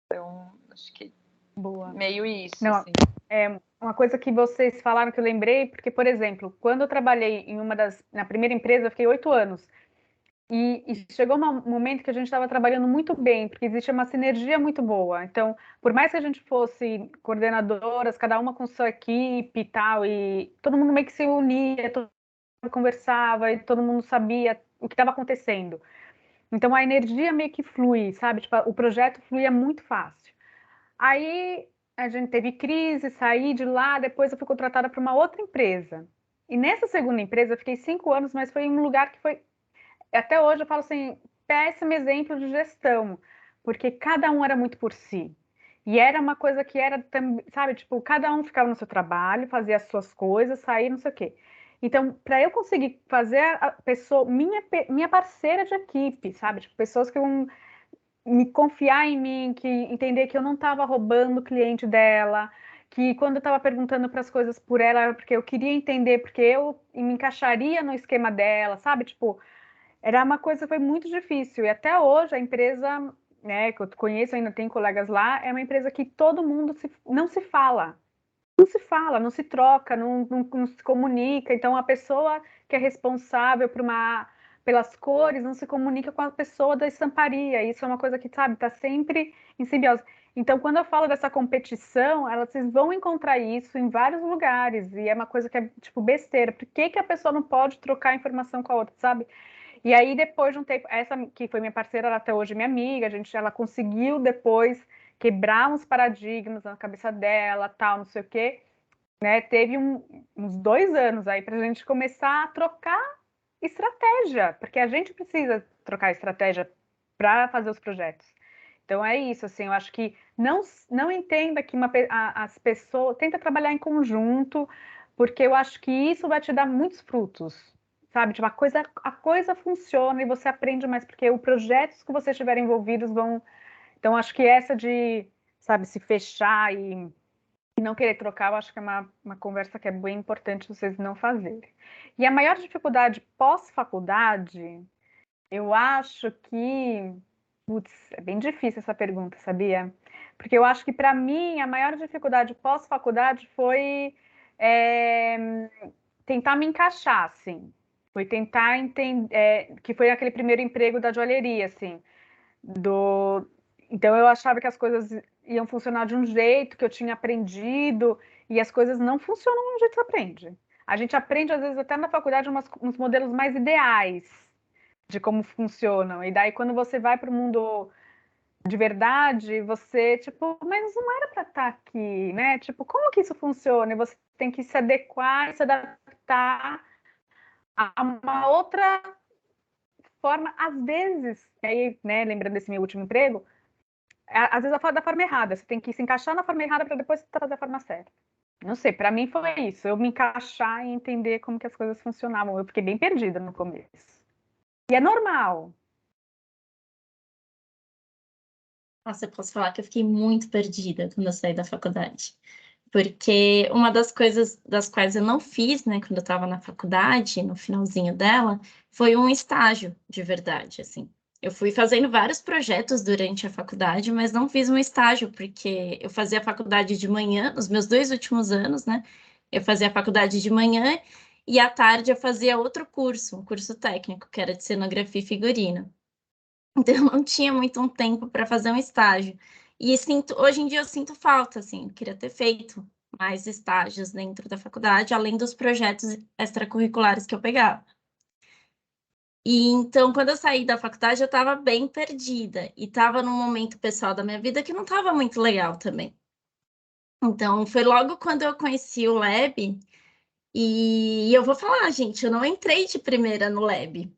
Então, acho que Boa. meio isso, Não, assim. Uma coisa que vocês falaram que eu lembrei, porque, por exemplo, quando eu trabalhei na primeira empresa, eu fiquei 8 anos. E chegou um momento que a gente estava trabalhando muito bem, porque existe uma sinergia muito boa. Então, por mais que a gente fosse coordenadoras, cada uma com sua equipe e tal, e todo mundo meio que se unia, todo mundo conversava, e todo mundo sabia o que estava acontecendo. Então, a energia meio que flui, sabe? Tipo, o projeto fluía muito fácil. Aí, a gente teve crise, saí de lá, depois eu fui contratada para uma outra empresa. E nessa segunda empresa, eu fiquei 5 anos, mas foi em um lugar que foi até hoje eu falo assim, péssimo exemplo de gestão, porque cada um era muito por si. E era uma coisa que era, sabe, tipo, cada um ficava no seu trabalho, fazia as suas coisas, saía, não sei o quê. Então, para eu conseguir fazer a pessoa, minha parceira de equipe, sabe, tipo, pessoas que vão me confiar em mim, que entender que eu não estava roubando o cliente dela, que quando eu estava perguntando para as coisas por ela, era porque eu queria entender, porque eu me encaixaria no esquema dela, sabe, tipo, era uma coisa que foi muito difícil. E até hoje a empresa, né, que eu conheço, ainda tem colegas lá, é uma empresa que todo mundo não se fala. Não se fala, não se troca, não se comunica. Então a pessoa que é responsável pelas cores não se comunica com a pessoa da estamparia. Isso é uma coisa que, sabe, está sempre em simbiose. Então, quando eu falo dessa competição, vocês vão encontrar isso em vários lugares. E é uma coisa que é, tipo, besteira. Por que a pessoa não pode trocar informação com a outra, sabe? E aí, depois de um tempo, essa que foi minha parceira, ela até hoje é minha amiga, ela conseguiu depois quebrar uns paradigmas na cabeça dela, tal, não sei o quê, né? Teve uns 2 anos aí para a gente começar a trocar estratégia, porque a gente precisa trocar estratégia para fazer os projetos. Então é isso, assim, eu acho que não entenda que as pessoas tenta trabalhar em conjunto, porque eu acho que isso vai te dar muitos frutos, sabe? Tipo, a coisa funciona e você aprende mais, porque os projetos que você estiver envolvidos vão. Então, acho que essa de, sabe, se fechar e não querer trocar, eu acho que é uma conversa que é bem importante vocês não fazerem. E a maior dificuldade pós-faculdade, eu acho que. Putz, é bem difícil essa pergunta, sabia? Porque eu acho que, para mim, a maior dificuldade pós-faculdade foi tentar me encaixar, assim. Foi tentar entender. Que foi aquele primeiro emprego da joalheria, assim. Então, eu achava que as coisas iam funcionar de um jeito, que eu tinha aprendido, e as coisas não funcionam do jeito que você aprende. A gente aprende, às vezes, até na faculdade, uns modelos mais ideais de como funcionam. E daí, quando você vai para o mundo de verdade, você, tipo, mas não era para estar aqui, né? Tipo, como que isso funciona? E você tem que se adequar, se adaptar a uma outra forma, às vezes, e aí, né, lembrando desse meu último emprego, às vezes eu falo da forma errada, você tem que se encaixar na forma errada para depois fazer a forma certa. Não sei, para mim foi isso, eu me encaixar e entender como que as coisas funcionavam. Eu fiquei bem perdida no começo. E é normal. Nossa, eu posso falar que eu fiquei muito perdida quando eu saí da faculdade. Porque uma das coisas das quais eu não fiz, né, quando eu estava na faculdade, no finalzinho dela, foi um estágio de verdade, assim. Eu fui fazendo vários projetos durante a faculdade, mas não fiz um estágio, porque eu fazia a faculdade de manhã, nos meus 2 últimos anos, né? Eu fazia a faculdade de manhã e à tarde eu fazia outro curso, um curso técnico, que era de cenografia e figurino. Então, eu não tinha muito um tempo para fazer um estágio. E hoje em dia eu sinto falta, assim, eu queria ter feito mais estágios dentro da faculdade, além dos projetos extracurriculares que eu pegava. E então, quando eu saí da faculdade, eu estava bem perdida e estava num momento pessoal da minha vida que não estava muito legal também. Então, foi logo quando eu conheci o Lab, e eu vou falar, gente, eu não entrei de primeira no Lab,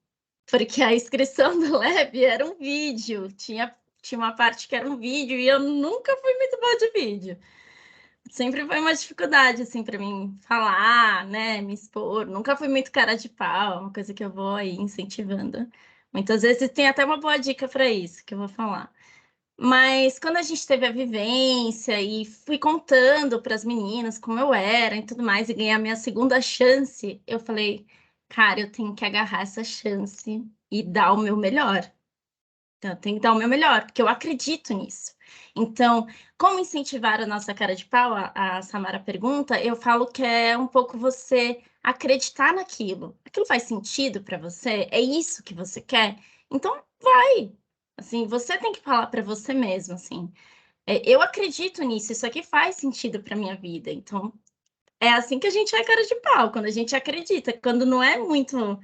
porque a inscrição do Lab era um vídeo, tinha uma parte que era um vídeo e eu nunca fui muito boa de vídeo. Sempre foi uma dificuldade, assim, para mim falar, né, me expor. Nunca fui muito cara de pau, uma coisa que eu vou aí incentivando. Muitas vezes tem até uma boa dica para isso, que eu vou falar. Mas quando a gente teve a vivência e fui contando para as meninas como eu era e tudo mais, e ganhar minha segunda chance, eu falei, cara, eu tenho que agarrar essa chance e dar o meu melhor. Então, eu tenho que dar o meu melhor, porque eu acredito nisso. Então, como incentivar a nossa cara de pau? A Samara pergunta, eu falo que é um pouco você acreditar naquilo. Aquilo faz sentido para você? É isso que você quer? Então, vai. Assim, você tem que falar para você mesmo, assim. Eu acredito nisso, isso aqui faz sentido para minha vida. Então, é assim que a gente é cara de pau, quando a gente acredita. Quando não é muito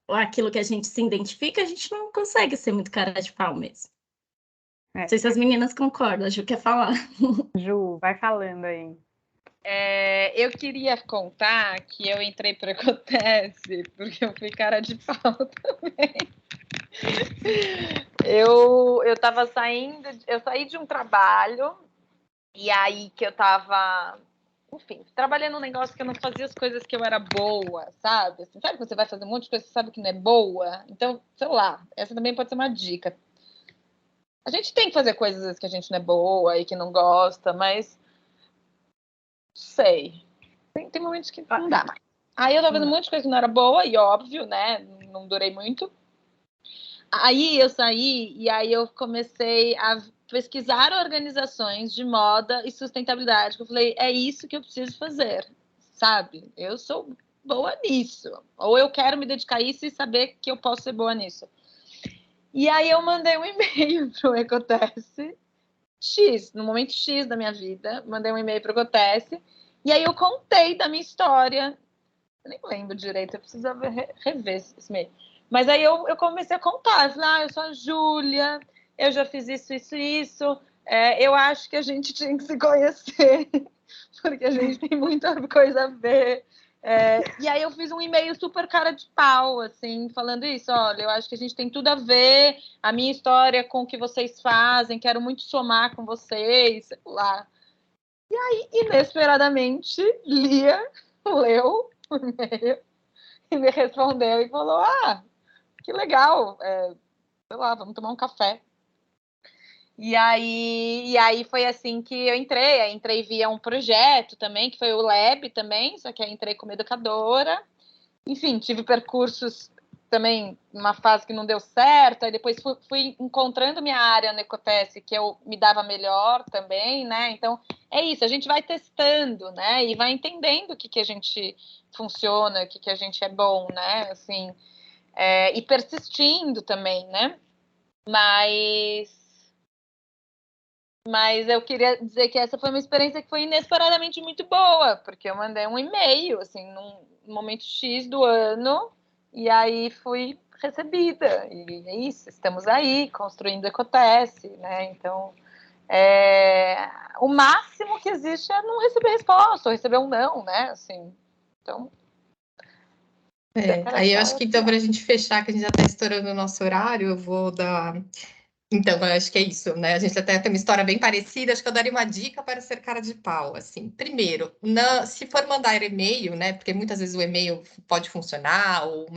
aquilo que a gente se identifica, a gente não consegue ser muito cara de pau mesmo. Não sei se as meninas concordam, a Ju quer falar. Ju, vai falando aí. Eu queria contar que eu entrei para Acontece porque eu fui cara de pau também. Eu tava saindo, eu saí de um trabalho e aí que eu tava, enfim, trabalhando num negócio que eu não fazia as coisas que eu era boa, sabe? Assim, sabe quando você vai fazer um monte de coisa que você sabe que não é boa? Então, sei lá, essa também pode ser uma dica. A gente tem que fazer coisas às vezes que a gente não é boa e que não gosta, mas sei. Tem momentos que não dá mais. Aí eu tava fazendo um monte de coisa que não era boa, e óbvio, né? Não durei muito. Aí eu saí e aí eu comecei a pesquisar organizações de moda e sustentabilidade. Eu falei, é isso que eu preciso fazer, sabe? Eu sou boa nisso. Ou eu quero me dedicar a isso e saber que eu posso ser boa nisso. E aí eu mandei um e-mail para o Ecotesse X, no momento X da minha vida, mandei um e-mail para o Ecotesse, e aí eu contei da minha história. Eu nem lembro direito, eu precisava rever esse e-mail. Mas aí eu comecei a contar, eu falei, eu sou a Júlia, eu já fiz isso, eu acho que a gente tinha que se conhecer, porque a gente tem muita coisa a ver, E aí eu fiz um e-mail super cara de pau, assim, falando isso, olha, eu acho que a gente tem tudo a ver, a minha história com o que vocês fazem, quero muito somar com vocês, sei lá. E aí, inesperadamente, Lia leu o e-mail e me respondeu e falou, que legal, sei lá, vamos tomar um café. E aí foi assim que eu entrei. Aí entrei via um projeto também, que foi o Lab também, só que aí entrei como educadora. Enfim, tive percursos também, uma fase que não deu certo, aí depois fui encontrando minha área no Ecotesse, que eu me dava melhor também, né? Então, é isso, a gente vai testando, né? E vai entendendo o que a gente funciona, o que a gente é bom, né? Assim, e persistindo também, né? Mas eu queria dizer que essa foi uma experiência que foi inesperadamente muito boa, porque eu mandei um e-mail, assim, num momento X do ano, e aí fui recebida. E é isso, estamos aí, construindo Ecotesse, né? Então, o máximo que existe é não receber resposta, ou receber um não, né? Assim, então... Aí eu acho que então, para a gente fechar, que a gente já está estourando o nosso horário, eu vou dar. Então, eu acho que é isso, né? A gente até tem uma história bem parecida, acho que eu daria uma dica para ser cara de pau, assim. Primeiro, se for mandar e-mail, né? Porque muitas vezes o e-mail pode funcionar, ou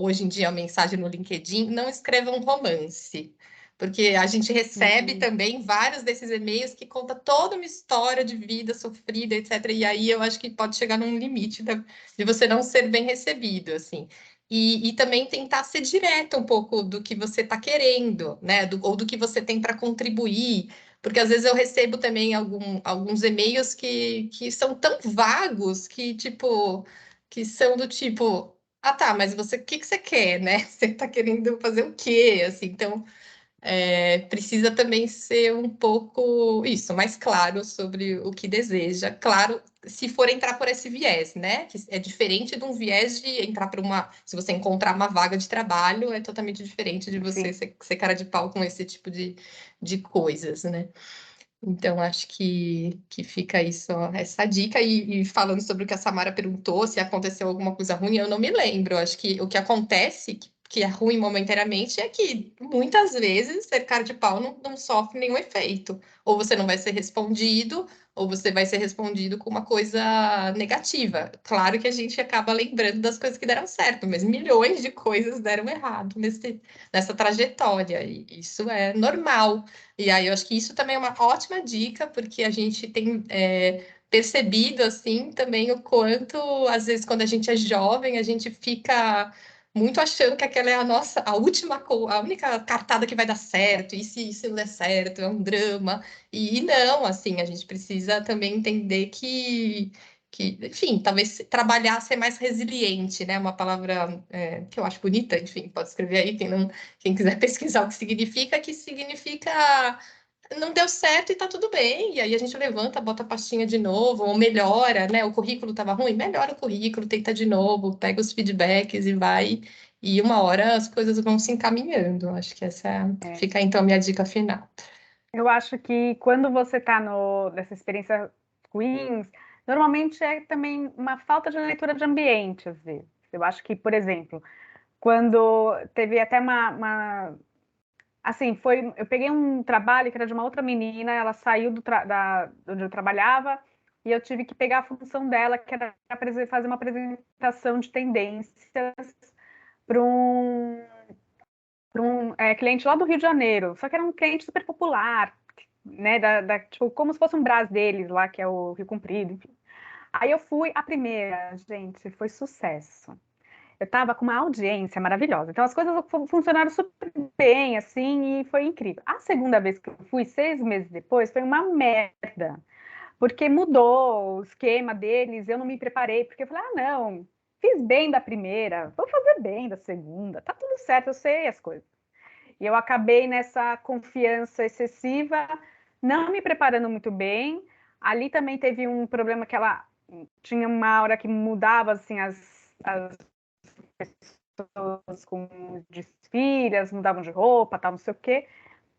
hoje em dia a mensagem no LinkedIn, não escreva um romance. Porque a gente recebe também vários desses e-mails que conta toda uma história de vida sofrida, etc. E aí eu acho que pode chegar num limite de você não ser bem recebido, assim. E também tentar ser direto um pouco do que você está querendo, né? Ou do que você tem para contribuir. Porque às vezes eu recebo também alguns e-mails que são tão vagos que são do tipo, tá, mas o que você quer, né? Você está querendo fazer o quê? Assim, então precisa também ser um pouco isso, mais claro sobre o que deseja. Claro, se for entrar por esse viés, né? Que é diferente de um viés de entrar por se você encontrar uma vaga de trabalho, é totalmente diferente de você ser cara de pau com esse tipo de coisas, né? Então, acho que fica isso, essa dica. E falando sobre o que a Samara perguntou, se aconteceu alguma coisa ruim, eu não me lembro. Acho que o que acontece, que é ruim momentaneamente, é que muitas vezes ser cara de pau não sofre nenhum efeito. Ou você não vai ser respondido, ou você vai ser respondido com uma coisa negativa. Claro que a gente acaba lembrando das coisas que deram certo, mas milhões de coisas deram errado nessa trajetória. E isso é normal. E aí eu acho que isso também é uma ótima dica, porque a gente tem percebido assim também o quanto, às vezes, quando a gente é jovem, a gente fica muito achando que aquela é a única cartada que vai dar certo, e se isso não der certo, é um drama. E não, assim, a gente precisa também entender enfim, talvez trabalhar, ser mais resiliente, né? Uma palavra que eu acho bonita, enfim, pode escrever aí, quem quiser pesquisar o que significa não deu certo e tá tudo bem. E aí a gente levanta, bota a pastinha de novo, ou melhora, né? O currículo estava ruim, melhora o currículo, tenta de novo, pega os feedbacks e vai. E uma hora as coisas vão se encaminhando. Acho que fica então a minha dica final. Eu acho que quando você está nessa experiência Queens, normalmente é também uma falta de leitura de ambiente, às vezes. Eu acho que, por exemplo, quando teve até assim, eu peguei um trabalho que era de uma outra menina, ela saiu onde eu trabalhava, e eu tive que pegar a função dela, que era fazer uma apresentação de tendências para um cliente lá do Rio de Janeiro, só que era um cliente super popular, né, tipo, como se fosse um Brás deles lá, que é o Rio Comprido, enfim. Aí eu fui, a primeira, gente, foi sucesso. Eu estava com uma audiência maravilhosa, então as coisas funcionaram super bem, assim, e foi incrível. A segunda vez que eu fui, 6 meses depois, foi uma merda, porque mudou o esquema deles, eu não me preparei, porque eu falei, não, fiz bem da primeira, vou fazer bem da segunda, tá tudo certo, eu sei as coisas. E eu acabei nessa confiança excessiva, não me preparando muito bem. Ali também teve um problema que ela tinha uma hora que mudava assim as pessoas com desfiles, mudavam de roupa, tal, não sei o quê,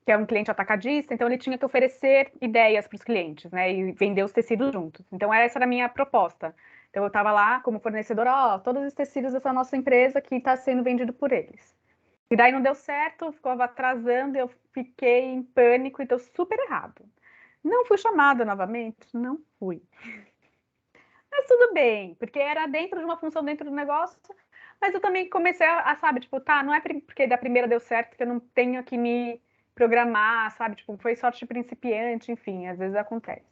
que é um cliente atacadista, então ele tinha que oferecer ideias para os clientes, né, e vender os tecidos juntos. Então essa era a minha proposta, Então eu estava lá como fornecedora, todos os tecidos dessa nossa empresa que está sendo vendido por eles. E daí não deu certo, ficava atrasando, eu fiquei em pânico e deu super errado. Não fui chamada novamente? Não fui. Mas tudo bem, porque era dentro de uma função dentro do negócio, mas eu também comecei sabe, tipo, tá, não é porque da primeira deu certo que eu não tenho que me programar, sabe, tipo, foi sorte de principiante, enfim, às vezes acontece.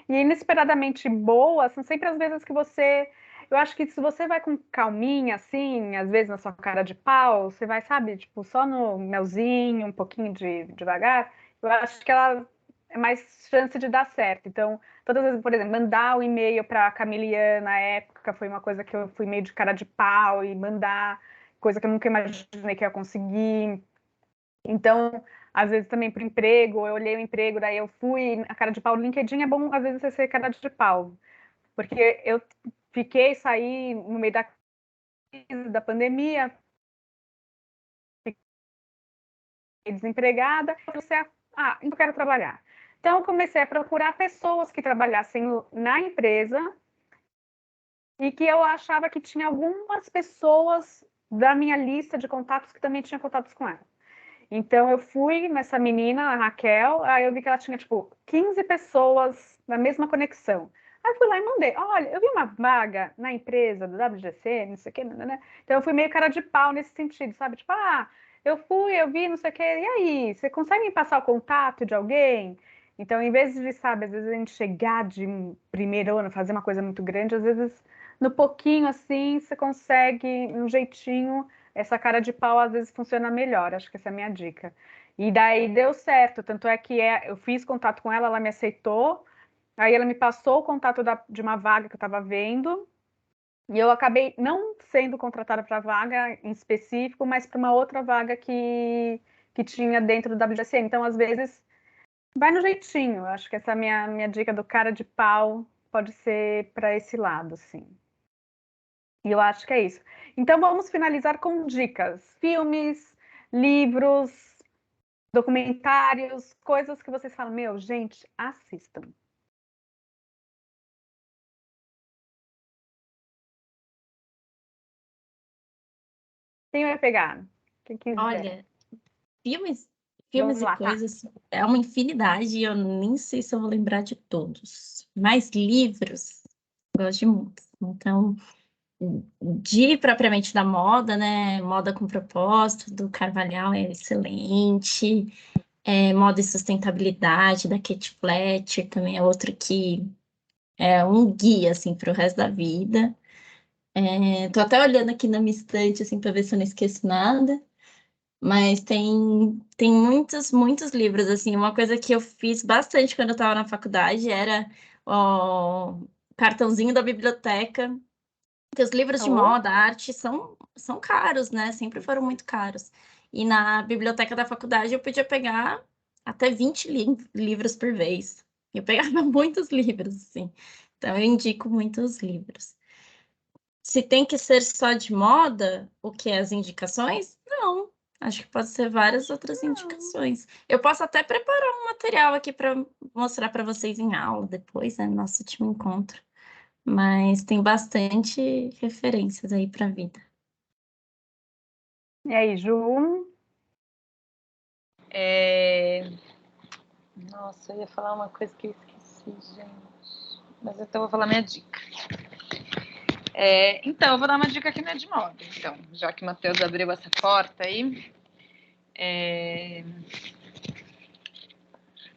E inesperadamente boa são sempre as vezes que você. Eu acho que se você vai com calminha, assim, às vezes na sua cara de pau, você vai, sabe, tipo, só no melzinho, um pouquinho devagar, eu acho que ela é mais chance de dar certo. Então, todas as vezes, por exemplo, mandar o e-mail para a Camiliana na época foi uma coisa que eu fui meio de cara de pau e mandar, coisa que eu nunca imaginei que eu ia conseguir. Então, às vezes também para o emprego, eu olhei o emprego, daí eu fui a cara de pau. No LinkedIn é bom, às vezes, você ser cara de pau, porque eu saí no meio da crise da pandemia, fiquei desempregada, comecei então eu quero trabalhar. Então, eu comecei a procurar pessoas que trabalhassem na empresa e que eu achava que tinha algumas pessoas da minha lista de contatos que também tinham contatos com ela. Então, eu fui nessa menina, a Raquel, aí eu vi que ela tinha, tipo, 15 pessoas na mesma conexão. Aí eu fui lá e mandei, olha, eu vi uma vaga na empresa do WGC, não sei o quê, né? Então eu fui meio cara de pau nesse sentido, sabe? Tipo, eu vi, não sei o quê, e aí, você consegue me passar o contato de alguém? Então, em vez de, sabe, às vezes a gente chegar de primeiro ano, fazer uma coisa muito grande, às vezes, no pouquinho assim, você consegue, um jeitinho, essa cara de pau às vezes funciona melhor, acho que essa é a minha dica. E daí deu certo, tanto é que eu fiz contato com ela, ela me aceitou, aí ela me passou o contato de uma vaga que eu estava vendo, e eu acabei não sendo contratada para a vaga em específico, mas para uma outra vaga que tinha dentro do WGC. Então, às vezes, vai no jeitinho. Eu acho que essa minha dica do cara de pau pode ser para esse lado, sim. E eu acho que é isso. Então vamos finalizar com dicas: filmes, livros, documentários, coisas que vocês falam, meu, gente, assistam. Quem vai pegar? Quem quiser. Olha, filmes Vamos e lá, tá? coisas é uma infinidade e eu nem sei se eu vou lembrar de todos. Mas livros, gosto de muitos. Então, de propriamente da moda, né? Moda com propósito, do Carvalhal é excelente. Moda e sustentabilidade, da Kate Fletcher, também é outro que é um guia, assim, para o resto da vida. Tô até olhando aqui na minha estante, assim, para ver se eu não esqueço nada. Mas tem muitos livros, assim. Uma coisa que eu fiz bastante quando eu estava na faculdade era o cartãozinho da biblioteca. Porque os livros de moda, arte, são caros, né? Sempre foram muito caros. E na biblioteca da faculdade eu podia pegar até 20 livros por vez. Eu pegava muitos livros, assim. Então eu indico muitos livros. Se tem que ser só de moda, o que é as indicações? Não. Acho que pode ser várias outras indicações. Eu posso até preparar um material aqui para mostrar para vocês em aula depois, né? Nosso último encontro. Mas tem bastante referências aí para a vida. E aí, Ju? Nossa, eu ia falar uma coisa que eu esqueci, gente. Mas então eu vou falar minha dica. Então, eu vou dar uma dica que não é de moda. Então, já que o Matheus abriu essa porta aí.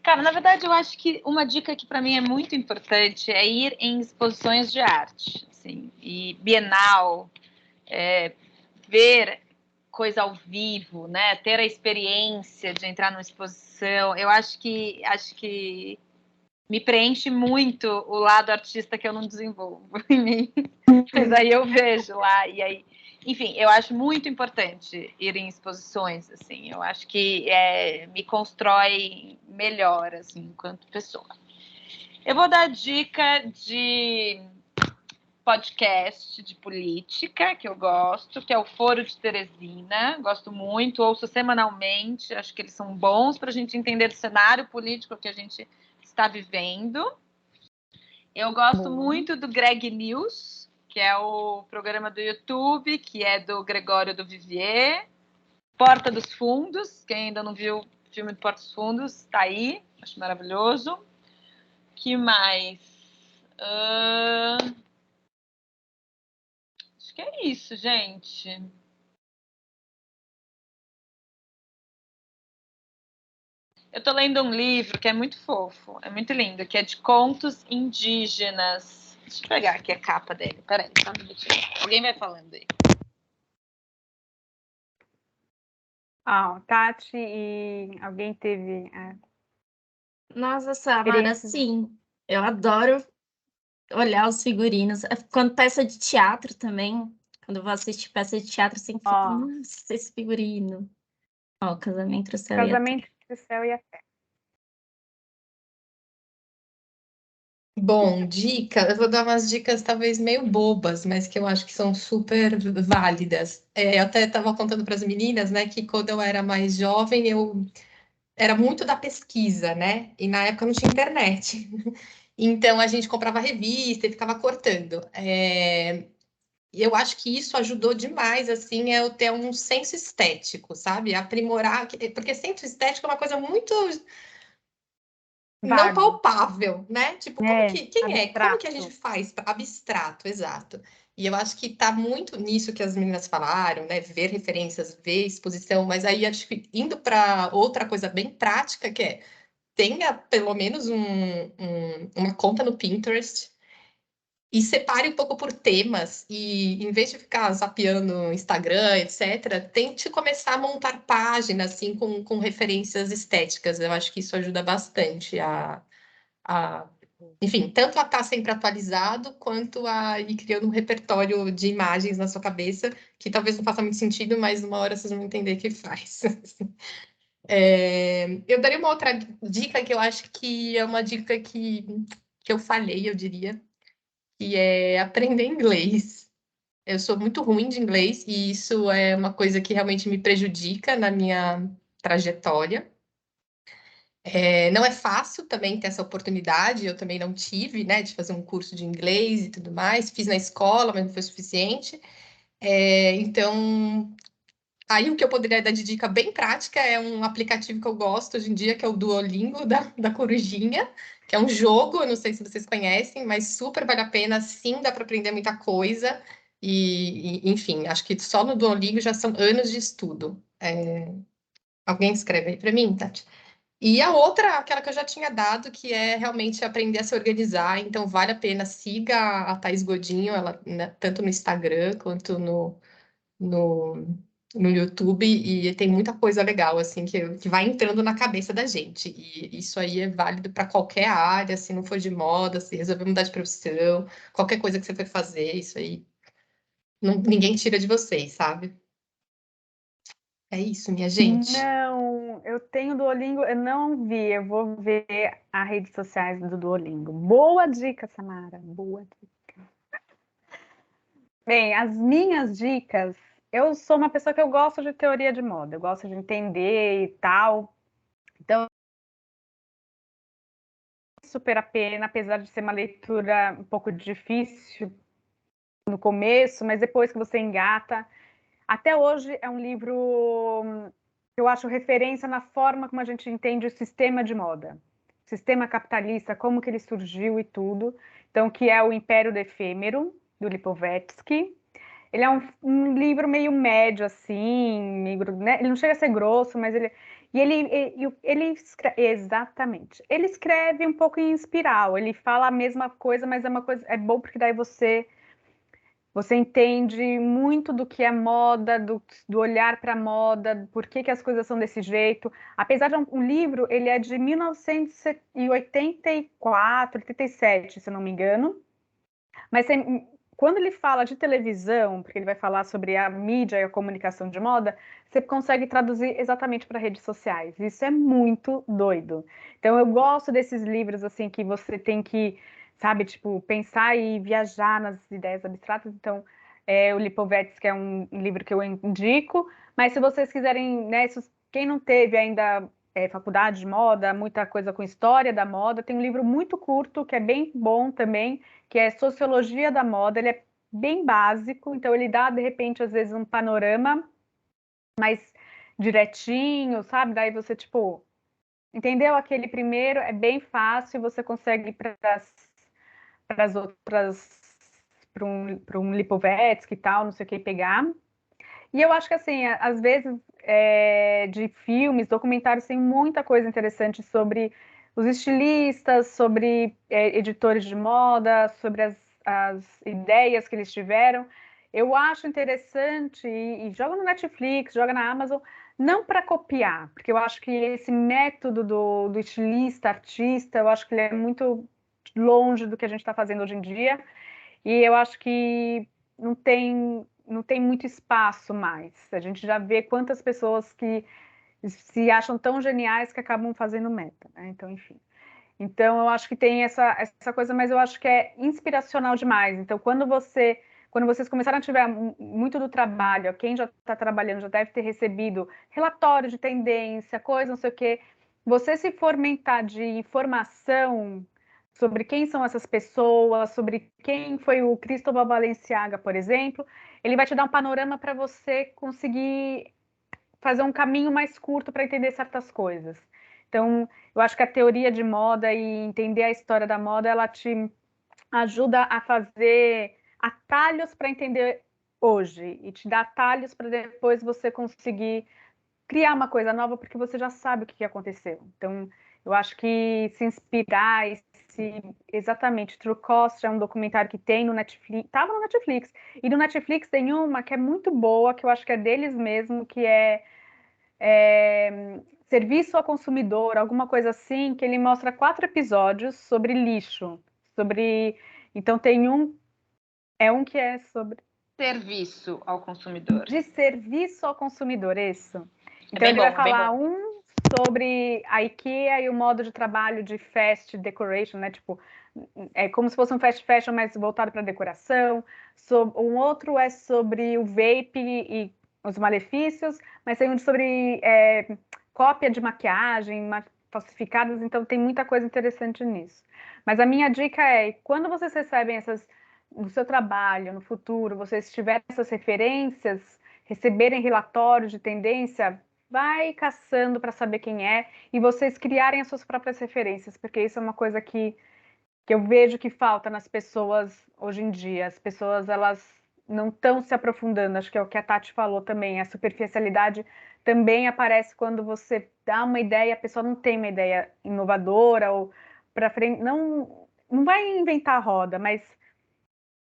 Cara, na verdade, eu acho que uma dica que para mim é muito importante é ir em exposições de arte, assim, e bienal, ver coisa ao vivo, né? Ter a experiência de entrar numa exposição. Eu acho que me preenche muito o lado artista que eu não desenvolvo em mim. Mas aí eu vejo lá e aí, enfim, eu acho muito importante ir em exposições, assim. Eu acho que me constrói melhor, assim, enquanto pessoa. Eu vou dar dica de podcast de política que eu gosto, que é o Foro de Teresina. Gosto muito, ouço semanalmente. Acho que eles são bons para a gente entender o cenário político que a gente está vivendo. Eu gosto Boa. muito do Greg News, que é o programa do YouTube, que é do Gregório do Vivier. Porta dos Fundos, quem ainda não viu o filme do Porta dos Fundos, tá aí, acho maravilhoso. Que mais? Acho que é isso, gente. Eu tô lendo um livro que é muito fofo, é muito lindo, que é de contos indígenas. Deixa eu pegar aqui a capa dele, peraí, só um minutinho. Alguém vai falando aí. Tati e alguém teve Nossa, Samara, experiências. sim. Eu adoro olhar os figurinos. Quando peça de teatro também, quando eu vou assistir peça de teatro, sempre fico, Ó, nossa, esse figurino. Ó, Casamento do Céu e a Terra. Casamento do Céu e a Terra. Bom, dica, eu vou dar umas dicas talvez meio bobas, mas que eu acho que são super válidas. Eu até estava contando para as meninas, né, que quando eu era mais jovem, eu era muito da pesquisa, né? E na época não tinha internet. Então a gente comprava revista e ficava cortando. E eu acho que isso ajudou demais, assim, eu ter um senso estético, sabe? Aprimorar, porque senso estético é uma coisa muito não Vago, palpável, né? Tipo, né? como que a gente Abstrato. faz abstrato, exato. E eu acho que tá muito nisso que as meninas falaram, né? Ver referências, ver exposição, mas aí acho que indo para outra coisa bem prática, que é tenha pelo menos uma conta no Pinterest e separe um pouco por temas e em vez de ficar zapeando no Instagram, etc., tente começar a montar páginas assim com referências estéticas. Eu acho que isso ajuda bastante a, enfim, tanto a estar sempre atualizado, quanto a ir criando um repertório de imagens na sua cabeça, que talvez não faça muito sentido, mas uma hora vocês vão entender que faz. Eu daria uma outra dica que eu acho que é uma dica que eu falhei, eu diria, que é aprender inglês. Eu sou muito ruim de inglês e isso é uma coisa que realmente me prejudica na minha trajetória. Não é fácil também ter essa oportunidade, eu também não tive, né, de fazer um curso de inglês e tudo mais. Fiz na escola, mas não foi suficiente. Então, aí o que eu poderia dar de dica bem prática é um aplicativo que eu gosto hoje em dia, que é o Duolingo da Corujinha, que é um jogo, eu não sei se vocês conhecem, mas super vale a pena, sim, dá para aprender muita coisa. Enfim, acho que só no Duolingo já são anos de estudo. Alguém escreve aí para mim, Tati? E a outra, aquela que eu já tinha dado, que é realmente aprender a se organizar. Então, vale a pena, siga a Thaís Godinho, ela, né, tanto no Instagram quanto no, no YouTube, e tem muita coisa legal, assim, que vai entrando na cabeça da gente. E isso aí é válido para qualquer área, se não for de moda, se resolver mudar de profissão, qualquer coisa que você for fazer, isso aí, ninguém tira de vocês, sabe? É isso, minha gente. Não, eu tenho Duolingo, eu não vi, eu vou ver as redes sociais do Duolingo. Boa dica, Samara, boa dica. Bem, as minhas dicas, eu sou uma pessoa que eu gosto de teoria de moda, eu gosto de entender e tal. Então, super a pena, apesar de ser uma leitura um pouco difícil no começo, mas depois que você engata, até hoje é um livro que eu acho referência na forma como a gente entende o sistema de moda, o sistema capitalista, como que ele surgiu e tudo. Então, que é o Império do Efêmero, do Lipovetsky. Ele é um livro meio médio, assim, meio, né? Ele não chega a ser grosso, mas ele. E ele escreve, exatamente. Ele escreve um pouco em espiral, ele fala a mesma coisa, mas é uma coisa. É bom porque daí você entende muito do que é moda, do olhar para a moda, por que as coisas são desse jeito. Apesar de um livro, ele é de 1984, 87, se eu não me engano. Mas quando ele fala de televisão, porque ele vai falar sobre a mídia e a comunicação de moda, você consegue traduzir exatamente para redes sociais. Isso é muito doido. Então eu gosto desses livros assim que você tem que, sabe, tipo, pensar e viajar nas ideias abstratas. Então, o Lipovetsky é um livro que eu indico, mas se vocês quiserem, né, quem não teve ainda faculdade de moda, muita coisa com história da moda. Tem um livro muito curto, que é bem bom também, que é Sociologia da Moda. Ele é bem básico, então ele dá, de repente, às vezes, um panorama mais direitinho, sabe? Daí você, tipo, entendeu aquele primeiro, é bem fácil, você consegue ir para as outras, para um Lipovetsky e tal, não sei o que, pegar. E eu acho que, assim, às vezes, de filmes, documentários, tem muita coisa interessante sobre os estilistas, sobre editores de moda, sobre as ideias que eles tiveram. Eu acho interessante, e joga no Netflix, joga na Amazon, não para copiar, porque eu acho que esse método do estilista, artista, eu acho que ele é muito longe do que a gente está fazendo hoje em dia, e eu acho que não tem muito espaço mais. A gente já vê quantas pessoas que se acham tão geniais que acabam fazendo meta, né? Então, enfim. Então, eu acho que tem essa coisa, mas eu acho que é inspiracional demais. Então, quando vocês começaram a tiver muito do trabalho, quem já está trabalhando já deve ter recebido relatório de tendência, coisa, não sei o quê. Você se fomentar de informação sobre quem são essas pessoas, sobre quem foi o Cristóbal Balenciaga, por exemplo, ele vai te dar um panorama para você conseguir fazer um caminho mais curto para entender certas coisas. Então, eu acho que a teoria de moda e entender a história da moda, ela te ajuda a fazer atalhos para entender hoje e te dá atalhos para depois você conseguir criar uma coisa nova porque você já sabe o que aconteceu. Então, eu acho que se inspirar exatamente, True Cost é um documentário que tem no Netflix, estava no Netflix, e no Netflix tem uma que é muito boa, que eu acho que é deles mesmo, que é Serviço ao Consumidor, alguma coisa assim, que ele mostra 4 episódios sobre lixo, então tem um que é sobre Serviço ao consumidor. de serviço ao consumidor, isso. Então bem ele vai bom, é bem falar bom. sobre a IKEA e o modo de trabalho de fast decoration, né? Tipo, é como se fosse um fast fashion, mas voltado para decoração. Um outro é sobre o vape e os malefícios, mas tem um sobre cópia de maquiagem, falsificadas, então tem muita coisa interessante nisso. Mas a minha dica é, quando vocês recebem no seu trabalho, no futuro, vocês tiverem essas referências, receberem relatórios de tendência, vai caçando para saber quem é e vocês criarem as suas próprias referências, porque isso é uma coisa que eu vejo que falta nas pessoas hoje em dia. As pessoas, elas não estão se aprofundando, acho que é o que a Tati falou também, a superficialidade também aparece quando você dá uma ideia, a pessoa não tem uma ideia inovadora ou para frente, não vai inventar a roda, mas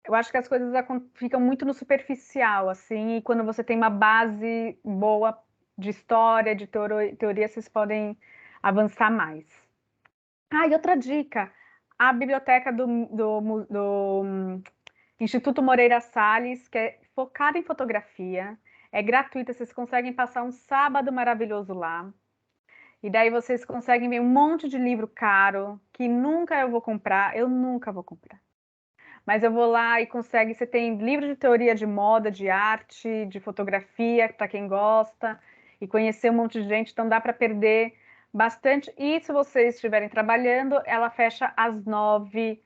eu acho que as coisas ficam muito no superficial, assim, e quando você tem uma base boa de história, de teoria, vocês podem avançar mais. Ah, e outra dica, a biblioteca do Instituto Moreira Salles, que é focada em fotografia, é gratuita, vocês conseguem passar um sábado maravilhoso lá. E daí vocês conseguem ver um monte de livro caro, que nunca eu nunca vou comprar. Mas eu vou lá e você tem livro de teoria de moda, de arte, de fotografia, para quem gosta, e conhecer um monte de gente, então dá para perder bastante. E se vocês estiverem trabalhando, ela fecha às 9,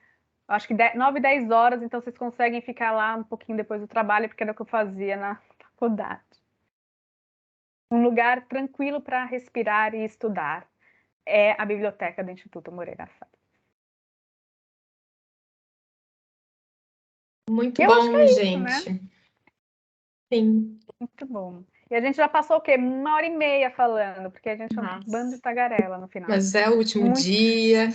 acho que 9, 10 horas, então vocês conseguem ficar lá um pouquinho depois do trabalho, porque era o que eu fazia na faculdade. Um lugar tranquilo para respirar e estudar é a biblioteca do Instituto Moreira Salles. Muito Eu acho que bom, é isso, né? gente. Sim. Muito bom. E a gente já passou o quê? 1h30 falando, porque a gente é um bando de tagarela no final. Mas é o último dia.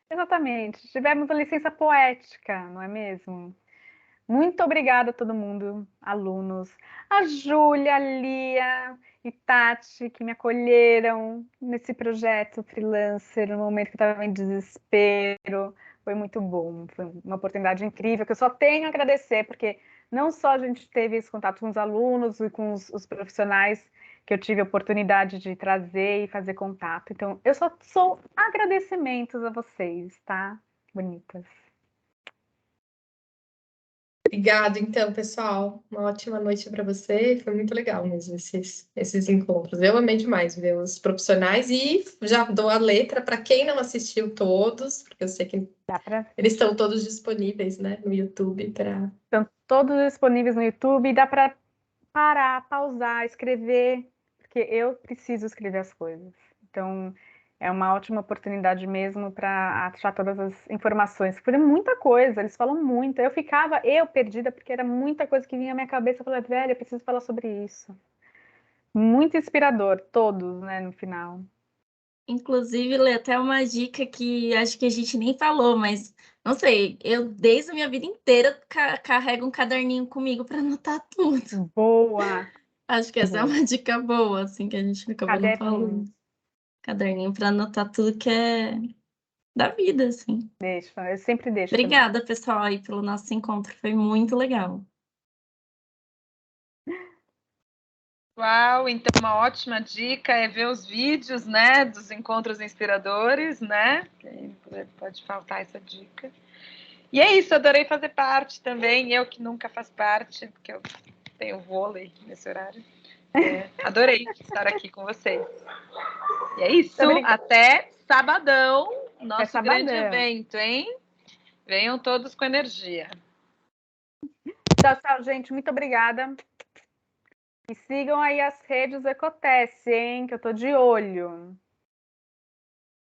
Exatamente. Tivemos a licença poética, não é mesmo? Muito obrigada a todo mundo, alunos, a Júlia, a Lia e Tati, que me acolheram nesse projeto freelancer, no momento que eu estava em desespero. Foi muito bom, foi uma oportunidade incrível, que eu só tenho a agradecer, porque não só a gente teve esse contato com os alunos e com os profissionais que eu tive a oportunidade de trazer e fazer contato. Então, eu só sou agradecimentos a vocês, tá? Bonitas. Obrigado, então, pessoal. Uma ótima noite para você. Foi muito legal mesmo esses encontros. Eu amei demais ver os profissionais e já dou a letra para quem não assistiu todos, porque eu sei que eles estão todos disponíveis, né, no YouTube para. Estão todos disponíveis no YouTube, dá para parar, pausar, escrever, porque eu preciso escrever as coisas. Então, é uma ótima oportunidade mesmo para achar todas as informações. Foi muita coisa, eles falam muito. Eu ficava perdida, porque era muita coisa que vinha à minha cabeça. Eu falei, velho, eu preciso falar sobre isso. Muito inspirador, todos, né, no final. Inclusive, Lê, até uma dica que acho que a gente nem falou, mas não sei, eu desde a minha vida inteira carrego um caderninho comigo para anotar tudo. Boa! Acho que essa é uma dica boa, assim, que a gente acabou não Caderninho. falando. Caderninho para anotar tudo que é da vida, assim. Deixa, eu sempre deixo também. Obrigada, pessoal, aí pelo nosso encontro, foi muito legal. Uau, então uma ótima dica é ver os vídeos, né, dos encontros inspiradores, né? Quem pode faltar essa dica. E é isso, adorei fazer parte também, eu que nunca faço parte, porque eu tenho vôlei nesse horário. Adorei estar aqui com vocês. E é isso, até sabadão, nosso grande evento, hein? Venham todos com energia. Tchau, tchau, gente. Muito obrigada. E sigam aí as redes Ecotesse, hein? Que eu tô de olho.